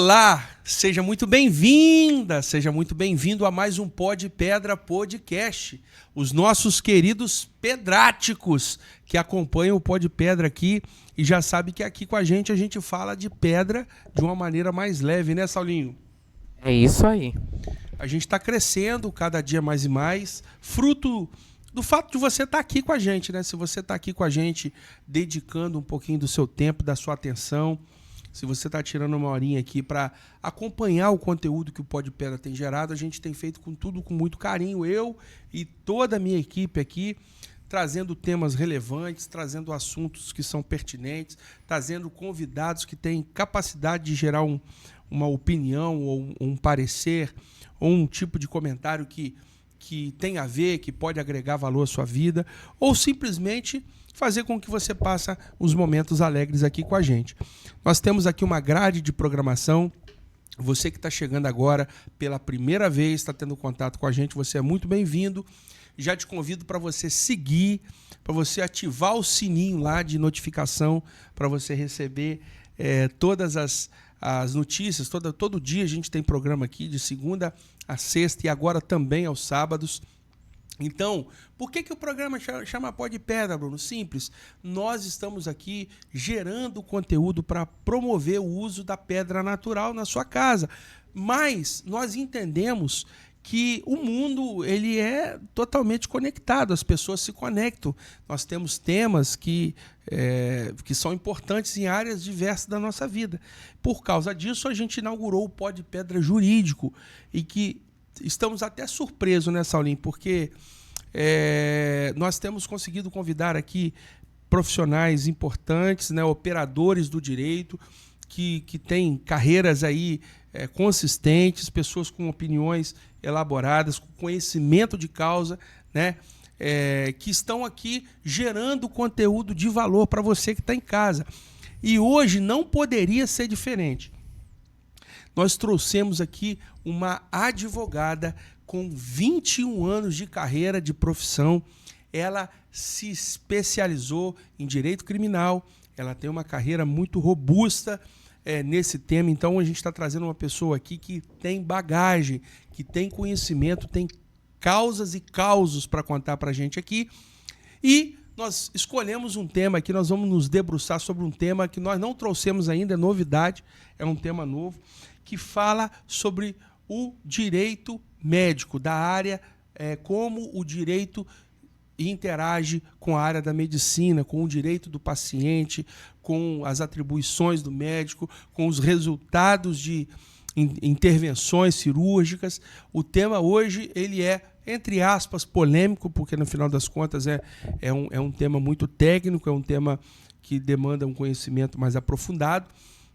Olá, seja muito bem-vinda, seja muito bem-vindo a mais um Pó de Pedra Podcast. Os nossos queridos pedráticos que acompanham o Pó de Pedra aqui e já sabe que aqui com a gente fala de pedra de uma maneira mais leve, né, Saulinho? É isso aí. A gente está crescendo cada dia mais e mais, fruto do fato de você estar aqui com a gente, né? Se você está aqui com a gente, dedicando um pouquinho do seu tempo, da sua atenção, se você está tirando uma horinha aqui para acompanhar o conteúdo que o Pó de Pedra tem gerado, a gente tem feito com muito carinho, eu e toda a minha equipe aqui, trazendo temas relevantes, trazendo assuntos que são pertinentes, trazendo convidados que têm capacidade de gerar uma opinião ou um parecer ou um tipo de comentário que tem a ver, que pode agregar valor à sua vida, ou simplesmente fazer com que você passe os momentos alegres aqui com a gente. Nós temos aqui uma grade de programação. Você que está chegando agora pela primeira vez, está tendo contato com a gente, você é muito bem-vindo. Já te convido para você seguir, para você ativar o sininho lá de notificação, para você receber todas as notícias. Todo dia a gente tem programa aqui, de segunda a sexta e agora também aos sábados. Então, por que o programa chama Pó de Pedra, Bruno? Simples. Nós estamos aqui gerando conteúdo para promover o uso da pedra natural na sua casa. Mas nós entendemos que o mundo ele é totalmente conectado, as pessoas se conectam. Nós temos temas que são importantes em áreas diversas da nossa vida. Por causa disso, a gente inaugurou o Pó de Pedra Jurídico e que estamos até surpresos, né, Saulinho? Porque nós temos conseguido convidar aqui profissionais importantes, né, operadores do direito, que têm carreiras aí consistentes, pessoas com opiniões elaboradas, com conhecimento de causa, né, que estão aqui gerando conteúdo de valor para você que está em casa. E hoje não poderia ser diferente. Nós trouxemos aqui uma advogada com 21 anos de carreira, de profissão. Ela se especializou em direito criminal, ela tem uma carreira muito robusta nesse tema. Então a gente está trazendo uma pessoa aqui que tem bagagem, que tem conhecimento, tem causas e causos para contar para a gente aqui. E nós escolhemos um tema aqui, nós vamos nos debruçar sobre um tema que nós não trouxemos ainda, é novidade, é um tema novo, que fala sobre o direito médico, da área, como o direito interage com a área da medicina, com o direito do paciente, com as atribuições do médico, com os resultados de intervenções cirúrgicas. O tema hoje ele é, entre aspas, polêmico, porque no final das contas é um tema muito técnico, é um tema que demanda um conhecimento mais aprofundado,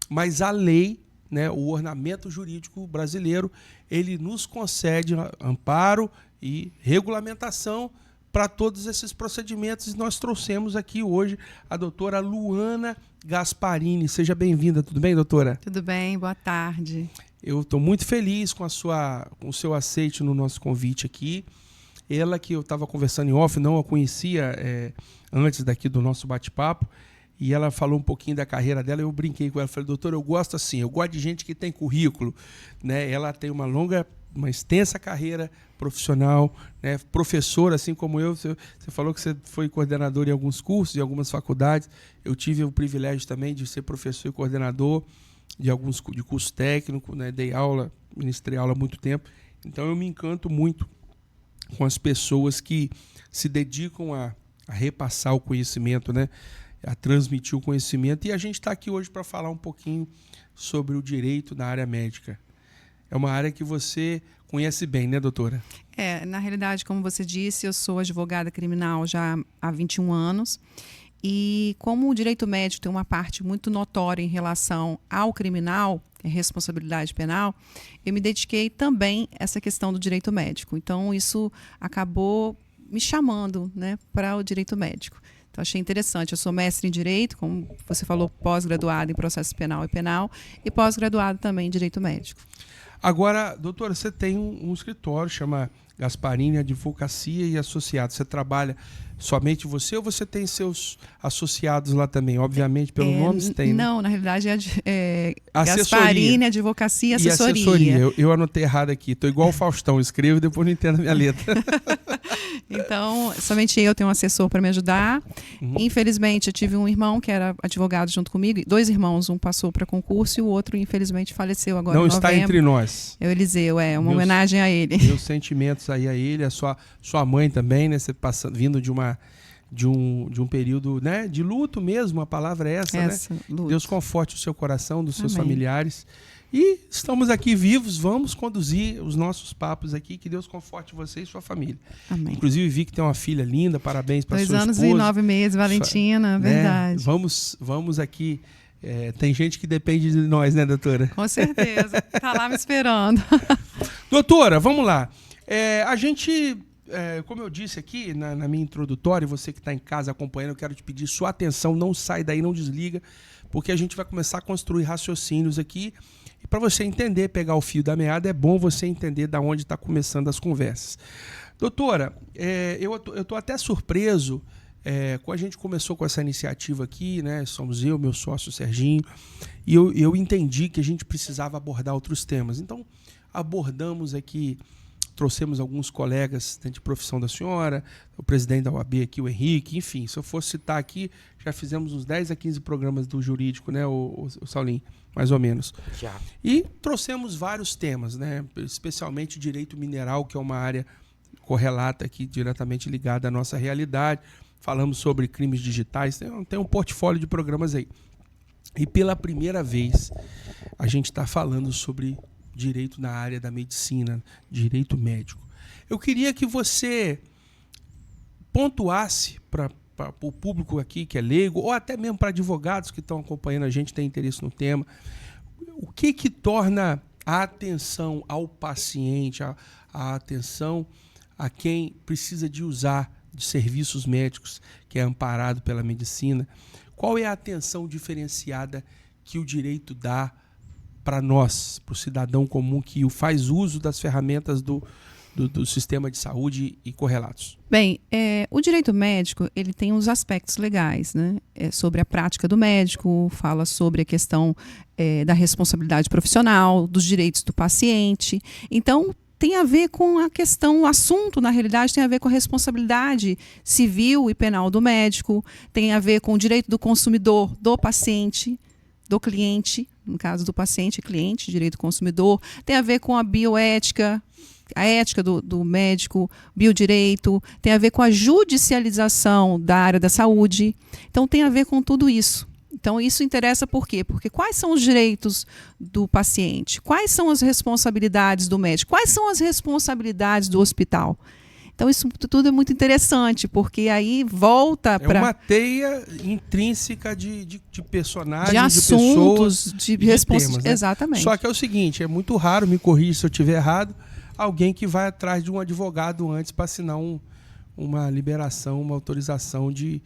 mas a lei, né, o ordenamento jurídico brasileiro, ele nos concede amparo e regulamentação para todos esses procedimentos. E nós trouxemos aqui hoje a doutora Luana Gasparini. Seja bem-vinda. Tudo bem, doutora? Tudo bem, boa tarde. Eu estou muito feliz com o seu aceite no nosso convite aqui. Ela que eu estava conversando em off, não a conhecia antes daqui do nosso bate-papo, e ela falou um pouquinho da carreira dela. Eu brinquei com ela, falei: doutor, eu gosto assim, eu gosto de gente que tem currículo, né? Ela tem uma extensa carreira profissional, né? Professora, assim como eu. Você falou que você foi coordenador em alguns cursos, em algumas faculdades. Eu tive o privilégio também de ser professor e coordenador de curso técnico, né? Dei aula, ministrei aula há muito tempo. Então eu me encanto muito com as pessoas que se dedicam a repassar o conhecimento, né? A transmitir o conhecimento. E a gente está aqui hoje para falar um pouquinho sobre o direito na área médica. É uma área que você conhece bem, né, doutora? Na realidade, como você disse, eu sou advogada criminal já há 21 anos. E como o direito médico tem uma parte muito notória em relação ao criminal, a responsabilidade penal, eu me dediquei também a essa questão do direito médico. Então, isso acabou me chamando, né, para o direito médico. Então, achei interessante. Eu sou mestre em Direito, como você falou, pós-graduada em Processo Penal e pós-graduada também em Direito Médico. Agora, doutora, você tem um escritório, chama Gasparini Advocacia e Associados. Você trabalha somente você ou você tem seus associados lá também? Obviamente, pelo nome você tem. Não, na realidade é Assessoria. Gasparini Advocacia e Assessoria. Eu anotei errado aqui. Estou igual o Faustão, escrevo e depois não entendo a minha letra. Então, somente eu tenho um assessor para me ajudar. Infelizmente, eu tive um irmão que era advogado junto comigo. 2 irmãos, um passou para concurso e o outro, infelizmente, faleceu agora não em novembro. Está entre nós. É o Eliseu, uma homenagem a ele. Meus sentimentos aí a ele, a sua mãe também, né? Você vindo de um período, né, de luto mesmo, a palavra é essa, né? Luto. Deus conforte o seu coração, dos seus Amém. Familiares. E estamos aqui vivos, vamos conduzir os nossos papos aqui, que Deus conforte você e sua família. Amém. Inclusive, vi que tem uma filha linda, parabéns para sua esposa. 2 anos e 9 meses, Valentina, verdade. Vamos aqui, tem gente que depende de nós, né, doutora? Com certeza, tá lá me esperando. Doutora, vamos lá. A gente, como eu disse aqui na minha introdutória, você que está em casa acompanhando, eu quero te pedir sua atenção, não sai daí, não desliga, porque a gente vai começar a construir raciocínios aqui. E para você entender, pegar o fio da meada, é bom você entender de onde está começando as conversas. Doutora, eu estou até surpreso, quando a gente começou com essa iniciativa aqui, né? Somos eu, meu sócio Serginho, e eu entendi que a gente precisava abordar outros temas. Então, abordamos aqui, trouxemos alguns colegas de profissão da senhora, o presidente da OAB aqui, o Henrique, enfim, se eu fosse citar aqui, já fizemos uns 10 a 15 programas do jurídico, né, o Saulinho, mais ou menos. Já. E trouxemos vários temas, né, especialmente direito mineral, que é uma área correlata aqui, diretamente ligada à nossa realidade. Falamos sobre crimes digitais, tem um portfólio de programas aí. E pela primeira vez, a gente está falando sobre direito na área da medicina, direito médico. Eu queria que você pontuasse para o público aqui que é leigo, ou até mesmo para advogados que estão acompanhando a gente, tem interesse no tema, o que torna a atenção ao paciente, a atenção a quem precisa de usar de serviços médicos, que é amparado pela medicina, qual é a atenção diferenciada que o direito dá para nós, para o cidadão comum que faz uso das ferramentas do sistema de saúde e correlatos? Bem, o direito médico ele tem os aspectos legais, né? Sobre a prática do médico, fala sobre a questão da responsabilidade profissional, dos direitos do paciente. Então, tem a ver com a questão, o assunto, na realidade, tem a ver com a responsabilidade civil e penal do médico, tem a ver com o direito do consumidor, do paciente, do cliente, no caso do paciente e cliente, direito do consumidor, tem a ver com a bioética, a ética do médico, biodireito, tem a ver com a judicialização da área da saúde. Então, tem a ver com tudo isso. Então, isso interessa por quê? Porque quais são os direitos do paciente? Quais são as responsabilidades do médico? Quais são as responsabilidades do hospital? Então, isso tudo é muito interessante, porque aí volta para... É uma teia intrínseca de personagens, de assuntos, de pessoas, de temas, né? Exatamente. Só que é o seguinte, é muito raro, me corrija se eu estiver errado, alguém que vai atrás de um advogado antes para assinar uma liberação, uma autorização de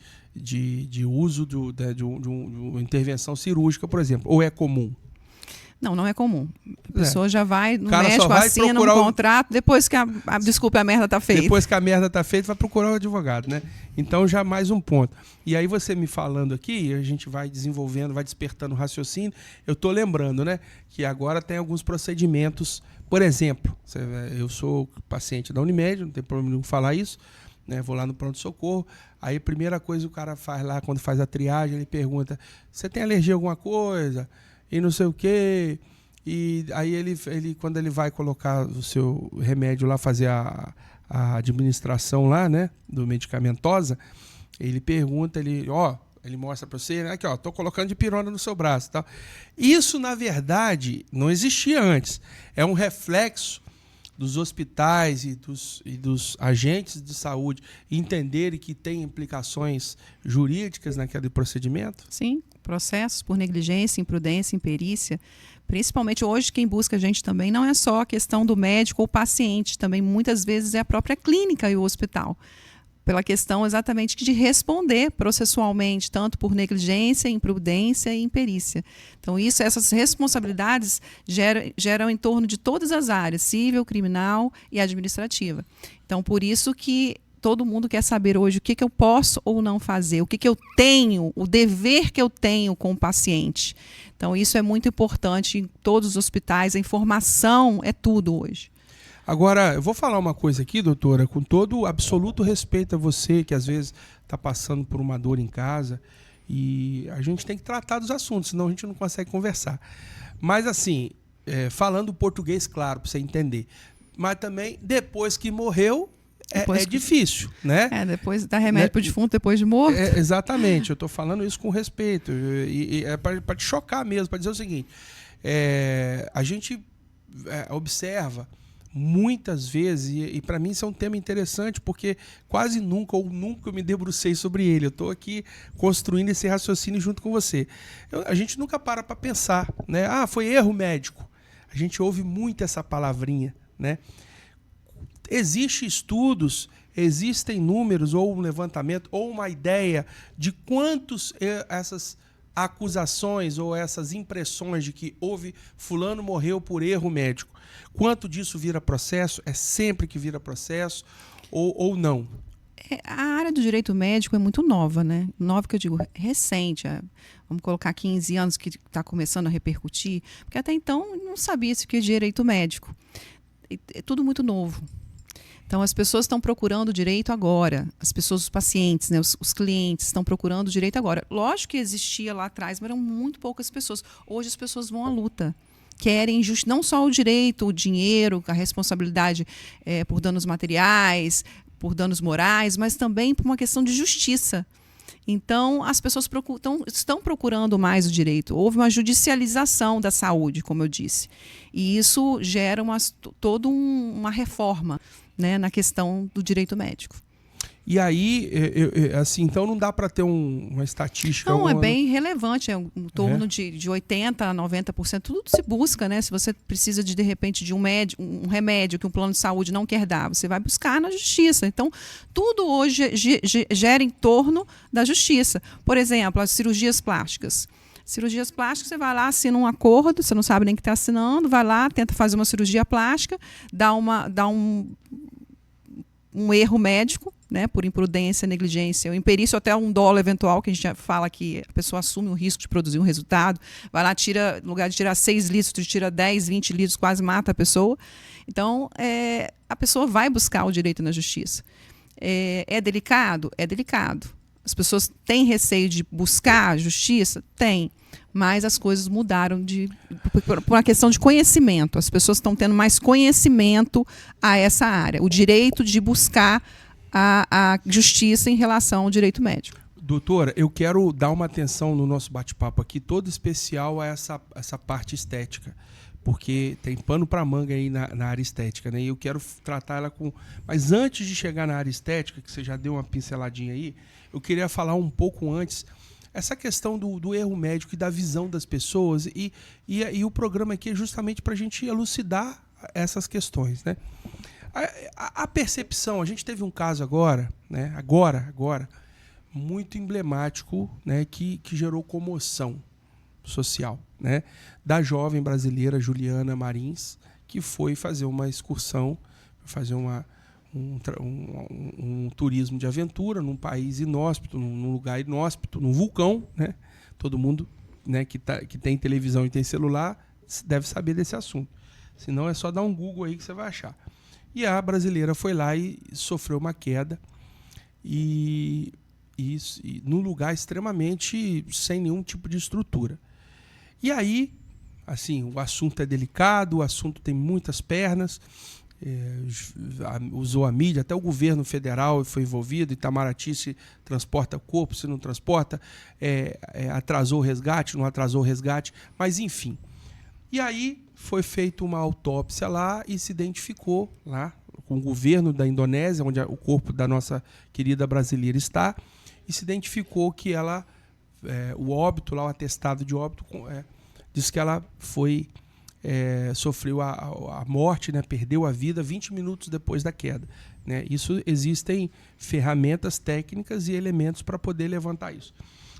uso de uma intervenção cirúrgica, por exemplo. Ou é comum? Não é comum. A pessoa já vai no médico, vai assina um contrato, depois que a merda está feita. Depois que a merda está feita, vai procurar um advogado, né? Então, já mais um ponto. E aí, você me falando aqui, a gente vai desenvolvendo, vai despertando o raciocínio. Eu estou lembrando, né, que agora tem alguns procedimentos. Por exemplo, eu sou paciente da Unimed, não tem problema nenhum falar isso, né? Vou lá no pronto-socorro. Aí, a primeira coisa que o cara faz lá, quando faz a triagem, ele pergunta: você tem alergia a alguma coisa? E não sei o quê. E aí ele quando ele vai colocar o seu remédio lá, fazer a administração lá, né, do medicamentosa, ele pergunta, ele mostra para você, né, aqui, tô colocando dipirona no seu braço, tal. Isso, na verdade, não existia antes. É um reflexo dos hospitais e dos agentes de saúde entenderem que tem implicações jurídicas naquele procedimento? Sim, processos por negligência, imprudência, imperícia. Principalmente hoje, quem busca a gente também não é só a questão do médico ou paciente, também muitas vezes é a própria clínica e o hospital. pela questão exatamente de responder processualmente, tanto por negligência, imprudência e imperícia. Então, essas responsabilidades geram em torno de todas as áreas, civil, criminal e administrativa. Então, por isso que todo mundo quer saber hoje o que eu posso ou não fazer, o que eu tenho, o dever que eu tenho com o paciente. Então, isso é muito importante em todos os hospitais, a informação é tudo hoje. Agora, eu vou falar uma coisa aqui, doutora, com todo absoluto respeito a você, que às vezes está passando por uma dor em casa, e a gente tem que tratar dos assuntos, senão a gente não consegue conversar. Mas assim, falando português claro, para você entender, mas também, depois que morreu, é difícil, né? Depois dá remédio para o defunto depois de morto. Exatamente, eu estou falando isso com respeito. E é para te chocar mesmo, para dizer o seguinte: a gente observa muitas vezes, e para mim isso é um tema interessante, porque quase nunca ou nunca eu me debrucei sobre ele. Eu estou aqui construindo esse raciocínio junto com você. A gente nunca para pensar, né? Foi erro médico. A gente ouve muito essa palavrinha, né? Existem estudos, existem números, ou um levantamento, ou uma ideia de quantos essas acusações ou essas impressões de que fulano morreu por erro médico, quanto disso vira processo? É sempre que vira processo ou não? A área do direito médico é muito nova, né? Nova que eu digo, recente. Vamos colocar 15 anos que está começando a repercutir, porque até então não sabia-se o que é direito médico. É tudo muito novo. Então, as pessoas estão procurando o direito agora. As pessoas, os pacientes, né, os clientes estão procurando o direito agora. Lógico que existia lá atrás, mas eram muito poucas pessoas. Hoje as pessoas vão à luta. Querem não só o direito, o dinheiro, a responsabilidade por danos materiais, por danos morais, mas também por uma questão de justiça. Então, as pessoas estão procurando mais o direito. Houve uma judicialização da saúde, como eu disse. E isso gera toda uma reforma, né, na questão do direito médico. E aí, assim, então não dá para ter uma estatística? Não, é bem relevante, em torno de 80% a 90%, tudo se busca, né? Se você precisa de repente, de um remédio que um plano de saúde não quer dar, você vai buscar na justiça. Então, tudo hoje gera em torno da justiça. Por exemplo, as cirurgias plásticas. Cirurgias plásticas, você vai lá, assina um acordo, você não sabe nem o que está assinando, vai lá, tenta fazer uma cirurgia plástica, dá um erro médico, né, por imprudência, negligência, ou imperícia, até um dolo eventual, que a gente já fala que a pessoa assume o risco de produzir um resultado, vai lá, no lugar de tirar 6 litros, tira 10, 20 litros, quase mata a pessoa. Então, a pessoa vai buscar o direito na justiça. É delicado? É delicado. As pessoas têm receio de buscar a justiça? Tem. Mas as coisas mudaram por uma questão de conhecimento. As pessoas estão tendo mais conhecimento a essa área. O direito de buscar a justiça em relação ao direito médico. Doutora, eu quero dar uma atenção no nosso bate-papo aqui, todo especial a essa parte estética, porque tem pano para manga aí na área estética, né? E eu quero tratar ela com... Mas antes de chegar na área estética, que você já deu uma pinceladinha aí, eu queria falar um pouco antes essa questão do erro médico e da visão das pessoas, e o programa aqui é justamente para a gente elucidar essas questões, né? A percepção, a gente teve um caso agora, né? Agora, muito emblemático, né? Que gerou comoção social, né? Da jovem brasileira Juliana Marins, que foi fazer uma excursão, fazer um turismo de aventura num país inóspito, num lugar inóspito, num vulcão, né? Todo mundo, né, que tem televisão e tem celular deve saber desse assunto. Se não, é só dar um Google aí que você vai achar. E a brasileira foi lá e sofreu uma queda e num lugar extremamente sem nenhum tipo de estrutura. E aí, assim, o assunto é delicado, o assunto tem muitas pernas, usou a mídia, até o governo federal foi envolvido, Itamaraty se transporta o corpo, se não transporta, atrasou o resgate, não atrasou o resgate, mas enfim. E aí foi feita uma autópsia lá e se identificou lá com o governo da Indonésia, onde o corpo da nossa querida brasileira está, e se identificou que ela, o óbito lá, o atestado de óbito, diz que ela sofreu a morte, né, perdeu a vida 20 minutos depois da queda. né? Isso existem ferramentas técnicas e elementos para poder levantar isso.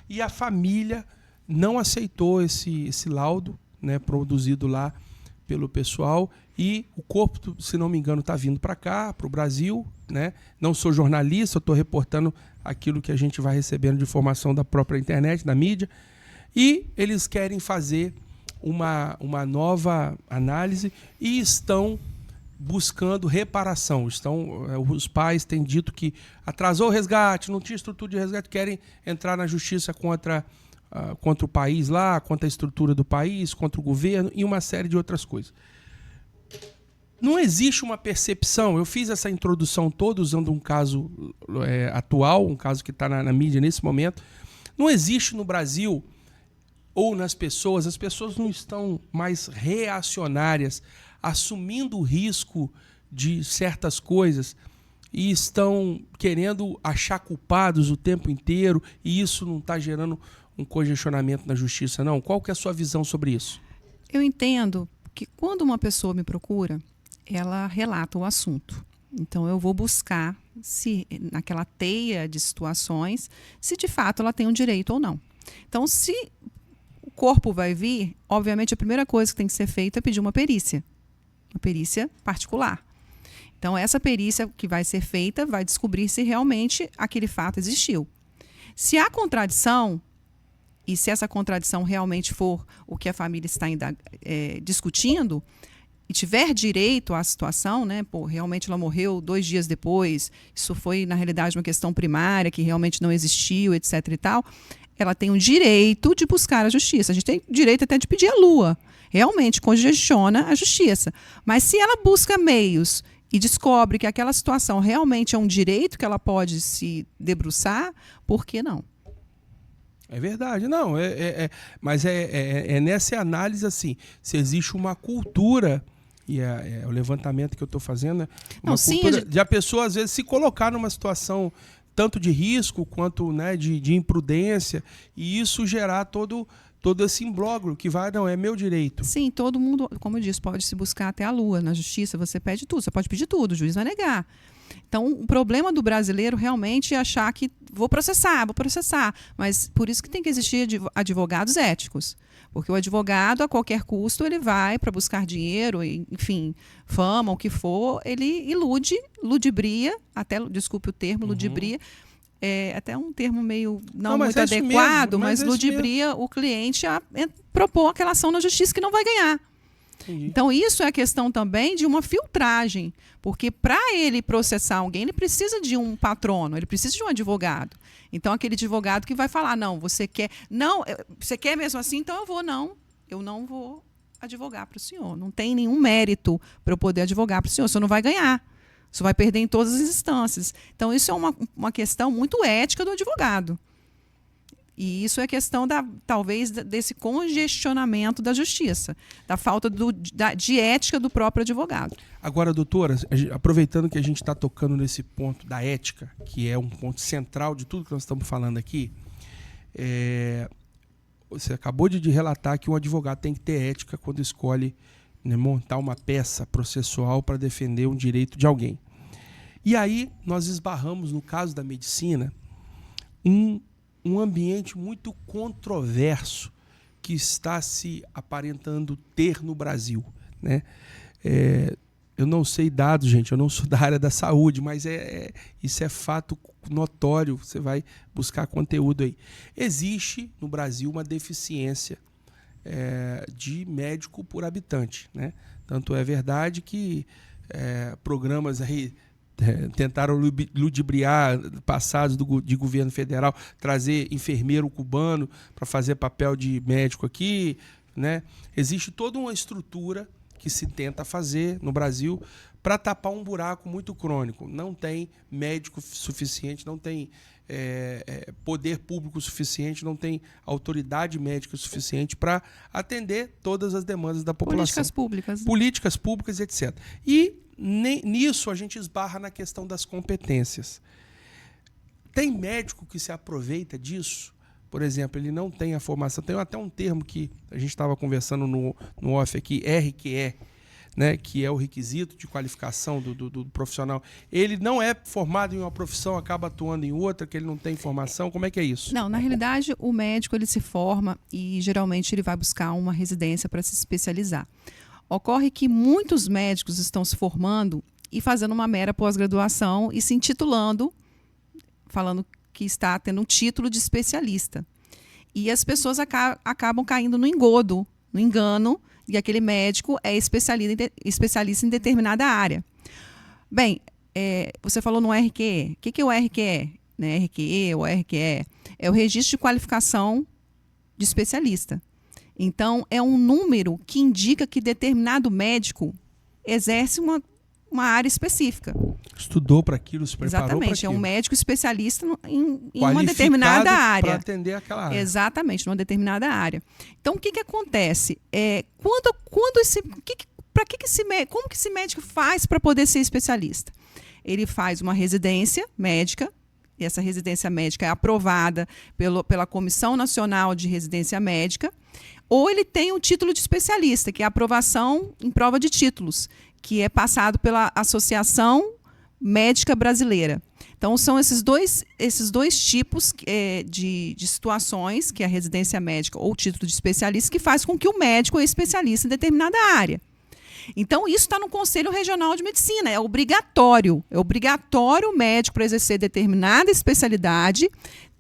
E a família não aceitou esse laudo, né, produzido lá pelo pessoal, e o corpo, se não me engano, está vindo para cá, para o Brasil, né? Não sou jornalista, estou reportando aquilo que a gente vai recebendo de informação da própria internet, da mídia, e eles querem fazer uma nova análise e estão buscando reparação. Os pais têm dito que atrasou o resgate, não tinha estrutura de resgate, querem entrar na justiça contra o país lá, contra a estrutura do país, contra o governo e uma série de outras coisas. Não existe uma percepção, eu fiz essa introdução toda usando um caso atual, um caso que está na mídia nesse momento. Não existe no Brasil ou nas pessoas, as pessoas não estão mais reacionárias, assumindo o risco de certas coisas e estão querendo achar culpados o tempo inteiro, e isso não está gerando um congestionamento na justiça, não? Qual que é a sua visão sobre isso? Eu entendo que quando uma pessoa me procura, ela relata o assunto. Então eu vou buscar se naquela teia de situações, se de fato ela tem um direito ou não. Então, se o corpo vai vir, obviamente a primeira coisa que tem que ser feita é pedir uma perícia particular. Então, essa perícia que vai ser feita vai descobrir se realmente aquele fato existiu. Se há contradição, e se essa contradição realmente for o que a família está discutindo, e tiver direito à situação, né? Pô, realmente ela morreu 2 dias depois, isso foi, na realidade, uma questão primária, que realmente não existiu, etc. e tal, ela tem o direito de buscar a justiça. A gente tem direito até de pedir a lua. Realmente congestiona a justiça. Mas se ela busca meios e descobre que aquela situação realmente é um direito que ela pode se debruçar, por que não? É verdade, não. Mas é nessa análise, assim, se existe uma cultura, e o levantamento que eu estou fazendo, uma cultura de a pessoa, às vezes, se colocar numa situação tanto de risco quanto, né, de imprudência, e isso gerar todo esse imbróglio que vai, não, é meu direito. Sim, todo mundo, como eu disse, pode se buscar até a lua. Na justiça você pede tudo, você pode pedir tudo, o juiz vai negar. Então, o problema do brasileiro realmente é achar que vou processar. Mas por isso que tem que existir advogados éticos. Porque o advogado, a qualquer custo, ele vai para buscar dinheiro, enfim, fama, o que for, ele ludibria, até, desculpe o termo, ludibria, é até um termo meio não muito adequado, mesmo, mas ludibria o cliente a propor aquela ação na justiça que não vai ganhar. Entendi. Então, isso é a questão também de uma filtragem, porque para ele processar alguém, ele precisa de um patrono, ele precisa de um advogado. Então, aquele advogado que vai falar, não, você quer mesmo assim, então eu não vou advogar para o senhor. Não tem nenhum mérito para eu poder advogar para o senhor, o senhor não vai ganhar. Você vai perder em todas as instâncias. Então, isso é uma questão muito ética do advogado. E isso é questão, talvez, desse congestionamento da justiça, da falta de ética do próprio advogado. Agora, doutora, aproveitando que a gente está tocando nesse ponto da ética, que é um ponto central de tudo que nós estamos falando aqui, você acabou de relatar que um advogado tem que ter ética quando escolhe, né, montar uma peça processual para defender um direito de alguém. E aí nós esbarramos, no caso da medicina, um ambiente muito controverso que está se aparentando ter no Brasil, né? Eu não sei dados, gente, eu não sou da área da saúde, mas isso é fato notório, você vai buscar conteúdo aí. Existe no Brasil uma deficiência de médico por habitante, né? Tanto é verdade que programas aí tentaram ludibriar passados de governo federal, trazer enfermeiro cubano para fazer papel de médico aqui, né? Existe toda uma estrutura que se tenta fazer no Brasil para tapar um buraco muito crônico. Não tem médico suficiente, não tem poder público suficiente, não tem autoridade médica suficiente para atender todas as demandas da população. Políticas públicas. Políticas públicas, etc. E nisso a gente esbarra na questão das competências. Tem médico que se aproveita disso? Por exemplo, ele não tem a formação. Tem até um termo que a gente estava conversando no off aqui, RQE. né, que é o requisito de qualificação do profissional, ele não é formado em uma profissão, acaba atuando em outra, que ele não tem formação? Como é que é isso? Não, na realidade, o médico ele se forma e geralmente ele vai buscar uma residência para se especializar. Ocorre que muitos médicos estão se formando e fazendo uma mera pós-graduação e se intitulando, falando que está tendo um título de especialista. E as pessoas acabam caindo no engodo, no engano, e aquele médico é especialista em determinada área. Bem, você falou no RQE. O que é o RQE? Né? RQE ou RQE? É o Registro de Qualificação de Especialista. Então, é um número que indica que determinado médico exerce uma área específica. Estudou para aquilo, se preparou para aquilo. Exatamente, é um médico especialista em uma determinada área. Para atender aquela área. Exatamente, numa determinada área. Então, o que acontece? Como que esse médico faz para poder ser especialista? Ele faz uma residência médica, e essa residência médica é aprovada pela Comissão Nacional de Residência Médica, ou ele tem um título de especialista, que é a aprovação em prova de títulos, que é passado pela Associação Médica Brasileira. Então, são esses dois tipos de situações, que é a residência médica ou o título de especialista, que faz com que o médico é especialista em determinada área. Então, isso está no Conselho Regional de Medicina, é obrigatório. É obrigatório o médico, para exercer determinada especialidade,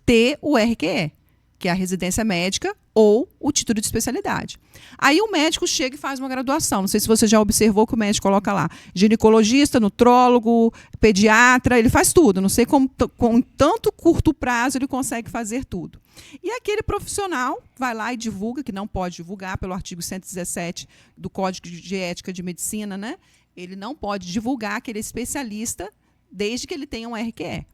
ter o RQE, que é a residência médica ou o título de especialidade. Aí o médico chega e faz uma graduação. Não sei se você já observou que o médico coloca lá ginecologista, nutrólogo, pediatra, ele faz tudo. Não sei como com tanto curto prazo ele consegue fazer tudo. E aquele profissional vai lá e divulga, que não pode divulgar pelo artigo 117 do Código de Ética de Medicina, né? Ele não pode divulgar que ele é especialista desde que ele tenha um RQE.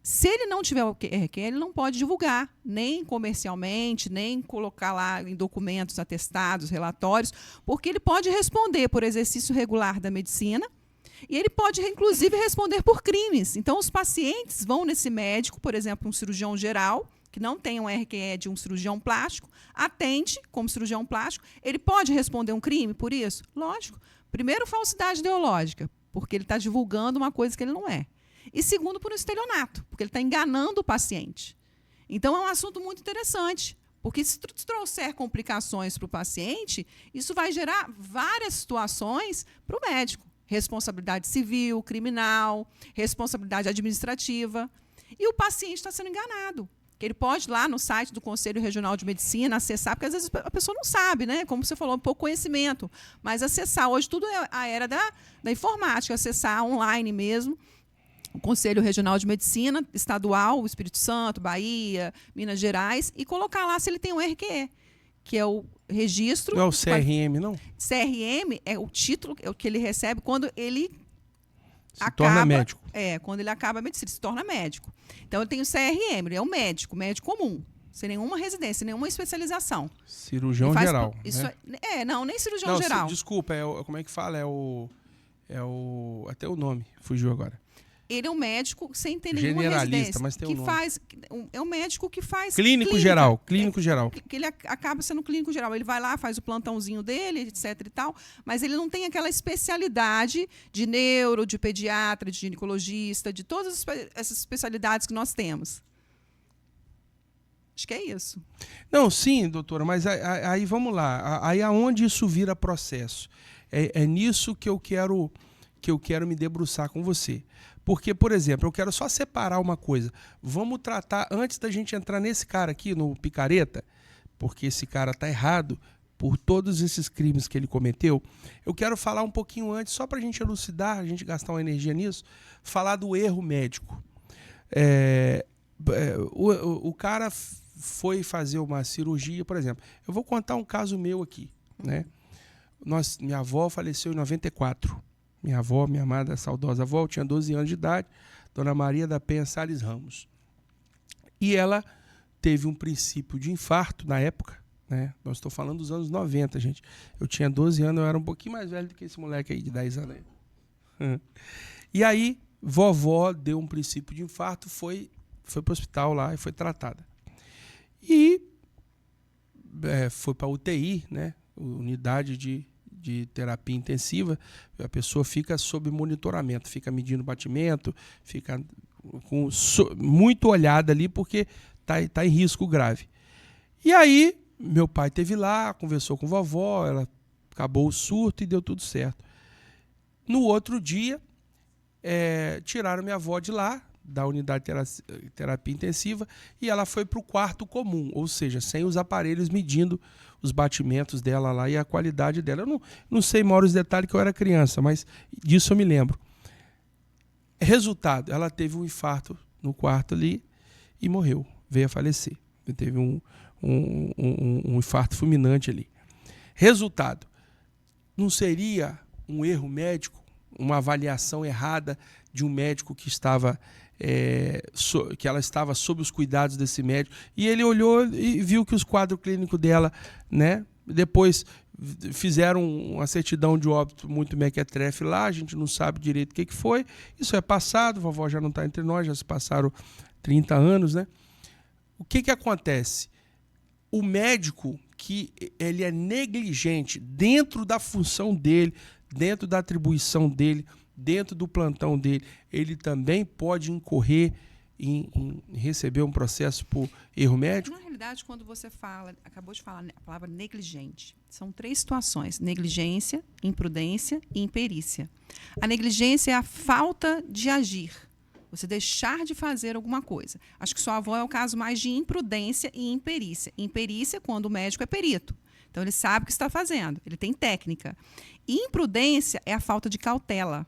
Se ele não tiver o RQE, ele não pode divulgar, nem comercialmente, nem colocar lá em documentos, atestados, relatórios, porque ele pode responder por exercício regular da medicina e ele pode, inclusive, responder por crimes. Então, os pacientes vão nesse médico, por exemplo, um cirurgião geral, que não tem um RQE de um cirurgião plástico, atende como cirurgião plástico, ele pode responder um crime por isso? Lógico. Primeiro, falsidade ideológica, porque ele está divulgando uma coisa que ele não é. E segundo, por um estelionato, porque ele está enganando o paciente. Então, é um assunto muito interessante, porque se trouxer complicações para o paciente, isso vai gerar várias situações para o médico. Responsabilidade civil, criminal, responsabilidade administrativa. E o paciente está sendo enganado. Que ele pode ir lá no site do Conselho Regional de Medicina acessar, porque às vezes a pessoa não sabe, né? Como você falou, pouco conhecimento. Mas acessar, hoje tudo é a era da informática, acessar online mesmo. O Conselho Regional de Medicina Estadual, o Espírito Santo, Bahia, Minas Gerais, e colocar lá se ele tem um RQE, que é o registro... Não é o CRM, não? CRM é o título que ele recebe quando ele torna médico. Quando ele acaba a medicina, se torna médico. Então, ele tem o CRM, ele é um médico comum, sem nenhuma residência, nenhuma especialização. Cirurgião geral. Isso né? Não, nem cirurgião geral. Desculpa, como é que fala? Até o nome fugiu agora. Ele é um médico sem ter nenhuma generalista, residência. Mas tem um nome. É um médico que faz clínico geral. Que ele acaba sendo clínico geral. Ele vai lá, faz o plantãozinho dele, etc. e tal, mas ele não tem aquela especialidade de neuro, de pediatra, de ginecologista, de todas essas especialidades que nós temos. Acho que é isso. Não, sim, doutora, mas aí vamos lá. Aí aonde isso vira processo? É nisso que eu quero me debruçar com você. Porque, por exemplo, eu quero só separar uma coisa. Vamos tratar, antes da gente entrar nesse cara aqui, no picareta, porque esse cara está errado por todos esses crimes que ele cometeu, eu quero falar um pouquinho antes, só para a gente elucidar, a gente gastar uma energia nisso, falar do erro médico. O cara foi fazer uma cirurgia, por exemplo. Eu vou contar um caso meu aqui. Né? Minha avó faleceu em 94. Minha avó, minha amada, saudosa avó, tinha 12 anos de idade, Dona Maria da Penha Salles Ramos. E ela teve um princípio de infarto na época, né? Nós estou falando dos anos 90, gente. Eu tinha 12 anos, eu era um pouquinho mais velho do que esse moleque aí de 10 anos. E aí, vovó deu um princípio de infarto, foi para o hospital lá e foi tratada. E foi para UTI, né? Unidade de de terapia intensiva, a pessoa fica sob monitoramento, fica medindo batimento, fica muito olhada ali porque tá em risco grave. E aí, meu pai teve lá, conversou com vovó, ela acabou o surto e deu tudo certo. No outro dia, tiraram minha avó de lá, da unidade de terapia intensiva, e ela foi para o quarto comum, ou seja, sem os aparelhos medindo os batimentos dela lá e a qualidade dela. Eu não sei maiores detalhes que eu era criança, mas disso eu me lembro. Resultado, ela teve um infarto no quarto ali e morreu, veio a falecer. Teve um infarto fulminante ali. Resultado, não seria um erro médico, uma avaliação errada de um médico que ela estava sob os cuidados desse médico, e ele olhou e viu que os quadros clínicos dela, né, depois fizeram uma certidão de óbito muito mequetrefe lá, a gente não sabe direito o que foi, isso é passado, a vovó já não está entre nós, já se passaram 30 anos, né? O que acontece? O médico, que ele é negligente dentro da função dele, dentro da atribuição dele, dentro do plantão dele, ele também pode incorrer em receber um processo por erro médico? Na realidade, quando você acabou de falar a palavra negligente, são 3 situações: negligência, imprudência e imperícia. A negligência é a falta de agir, você deixar de fazer alguma coisa. Acho que sua avó é o caso mais de imprudência e imperícia. Imperícia quando o médico é perito. Então, ele sabe o que está fazendo, ele tem técnica. E imprudência é a falta de cautela,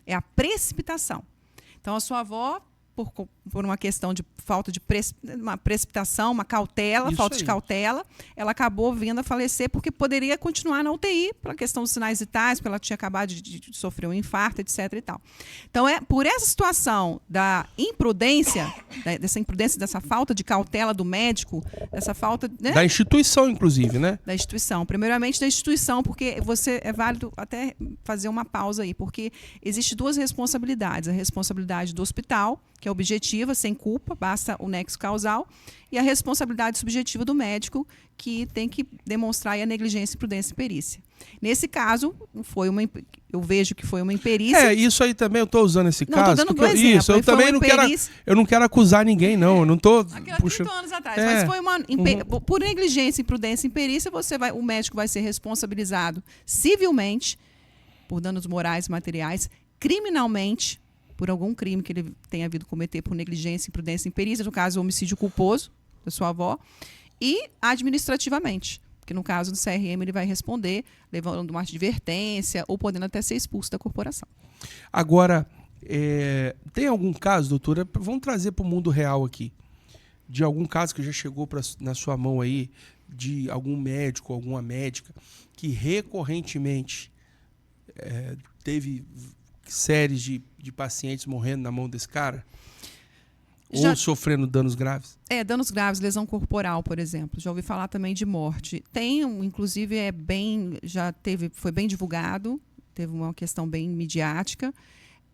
é a precipitação. Então, a sua avó, por uma questão de falta de uma precipitação, uma cautela, Isso falta aí. de cautela, ela acabou vindo a falecer porque poderia continuar na UTI, pela questão dos sinais vitais, porque ela tinha acabado de sofrer um infarto, etc. e tal. Então, por essa situação da imprudência, dessa falta de cautela do médico, dessa falta, né, Da instituição, inclusive, né? da instituição. Primeiramente da instituição, porque é válido até fazer uma pausa aí, porque existe 2 responsabilidades. A responsabilidade do hospital, que é objetiva, sem culpa, basta o nexo causal, e a responsabilidade subjetiva do médico, que tem que demonstrar aí a negligência, imprudência e perícia. Nesse caso, eu vejo que foi uma imperícia. Isso aí também, eu estou usando esse Não, caso. tô dando Porque, dois exemplos. isso, eu Foi também uma eu não quero acusar ninguém, não. Eu não estou Aquela puxando. 30 anos atrás. Mas foi por negligência, imprudência e imperícia, o médico vai ser responsabilizado civilmente por danos morais e materiais, criminalmente, por algum crime que ele tenha havido cometer por negligência, imprudência e imperícia, no caso, homicídio culposo da sua avó, e administrativamente, porque no caso do CRM ele vai responder levando uma advertência ou podendo até ser expulso da corporação. Agora, tem algum caso, doutora, vamos trazer para o mundo real aqui, de algum caso que já chegou na sua mão aí, de algum médico, alguma médica, que recorrentemente teve séries de pacientes morrendo na mão desse cara? Ou sofrendo danos graves? Danos graves, lesão corporal, por exemplo. Já ouvi falar também de morte. Inclusive, foi bem divulgado, teve uma questão bem midiática,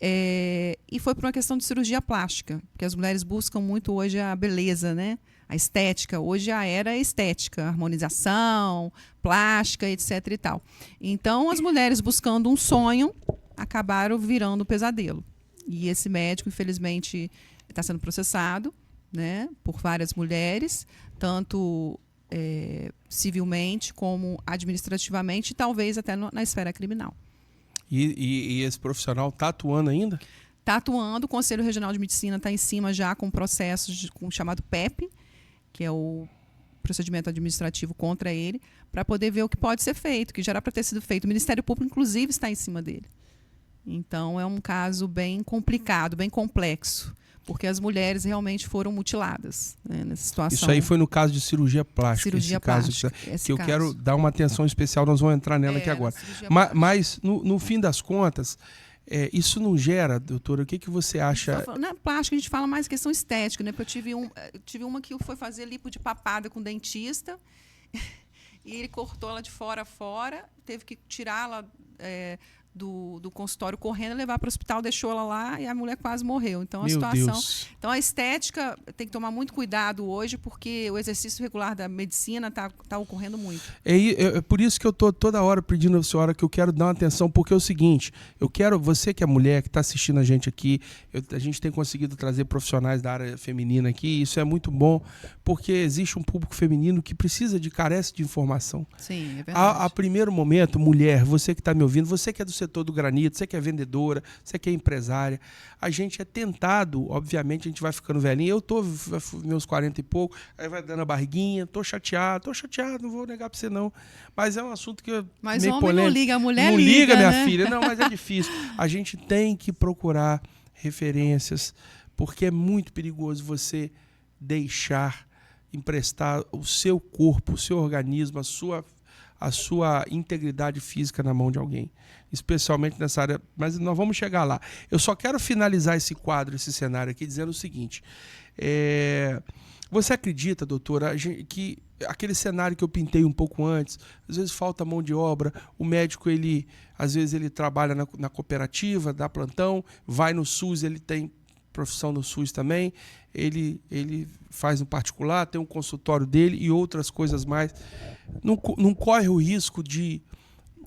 e foi por uma questão de cirurgia plástica, porque as mulheres buscam muito hoje a beleza, né? A estética. Hoje a era é estética, harmonização, plástica, etc. e tal. Então, as mulheres buscando um sonho acabaram virando um pesadelo. E esse médico, infelizmente, está sendo processado, né, por várias mulheres, tanto civilmente como administrativamente, e talvez até na esfera criminal. E esse profissional está atuando ainda? Está atuando, o Conselho Regional de Medicina está em cima já com processos com o chamado PEP, que é o procedimento administrativo contra ele, para poder ver o que pode ser feito, que já era para ter sido feito. O Ministério Público, inclusive, está em cima dele. Então, é um caso bem complicado, bem complexo, porque as mulheres realmente foram mutiladas, né, nessa situação. Isso aí foi no caso de cirurgia plástica. Cirurgia plástica. Que eu quero dar uma atenção especial, nós vamos entrar nela aqui agora. Mas, no fim das contas, isso não gera, doutora, o que você acha? Na plástica a gente fala mais questão estética, né? Porque eu tive uma que foi fazer lipo de papada com o dentista e ele cortou ela de fora a fora, teve que tirá-la do consultório correndo, levar para o hospital, deixou ela lá e a mulher quase morreu. Então, a Meu situação. Deus. Então, a estética tem que tomar muito cuidado hoje, porque o exercício regular da medicina está ocorrendo muito. É por isso que eu estou toda hora pedindo a senhora que eu quero dar uma atenção, porque é o seguinte, você que é mulher, que está assistindo a gente aqui, a gente tem conseguido trazer profissionais da área feminina aqui, isso é muito bom, porque existe um público feminino que carece de informação. Sim, é verdade. A primeiro momento, mulher, você que está me ouvindo, você que é do setor do granito, você que é vendedora, você que é empresária, a gente é tentado, obviamente a gente vai ficando velhinho, eu tô meus 40 e pouco, aí vai dando a barriguinha, tô chateado, não vou negar pra você não, mas é um assunto que mas meio homem polêmico. Não liga, a mulher não liga, minha né? filha, não, mas é difícil. A gente tem que procurar referências, porque é muito perigoso você emprestar o seu corpo, o seu organismo, a sua integridade física na mão de alguém, especialmente nessa área, mas nós vamos chegar lá. Eu só quero finalizar esse quadro, esse cenário aqui, dizendo o seguinte, você acredita, doutora, que aquele cenário que eu pintei um pouco antes, às vezes falta mão de obra, o médico, às vezes ele trabalha na cooperativa, dá plantão, vai no SUS, ele tem profissão no SUS também, ele faz no particular, tem um consultório dele e outras coisas mais. Não corre o risco de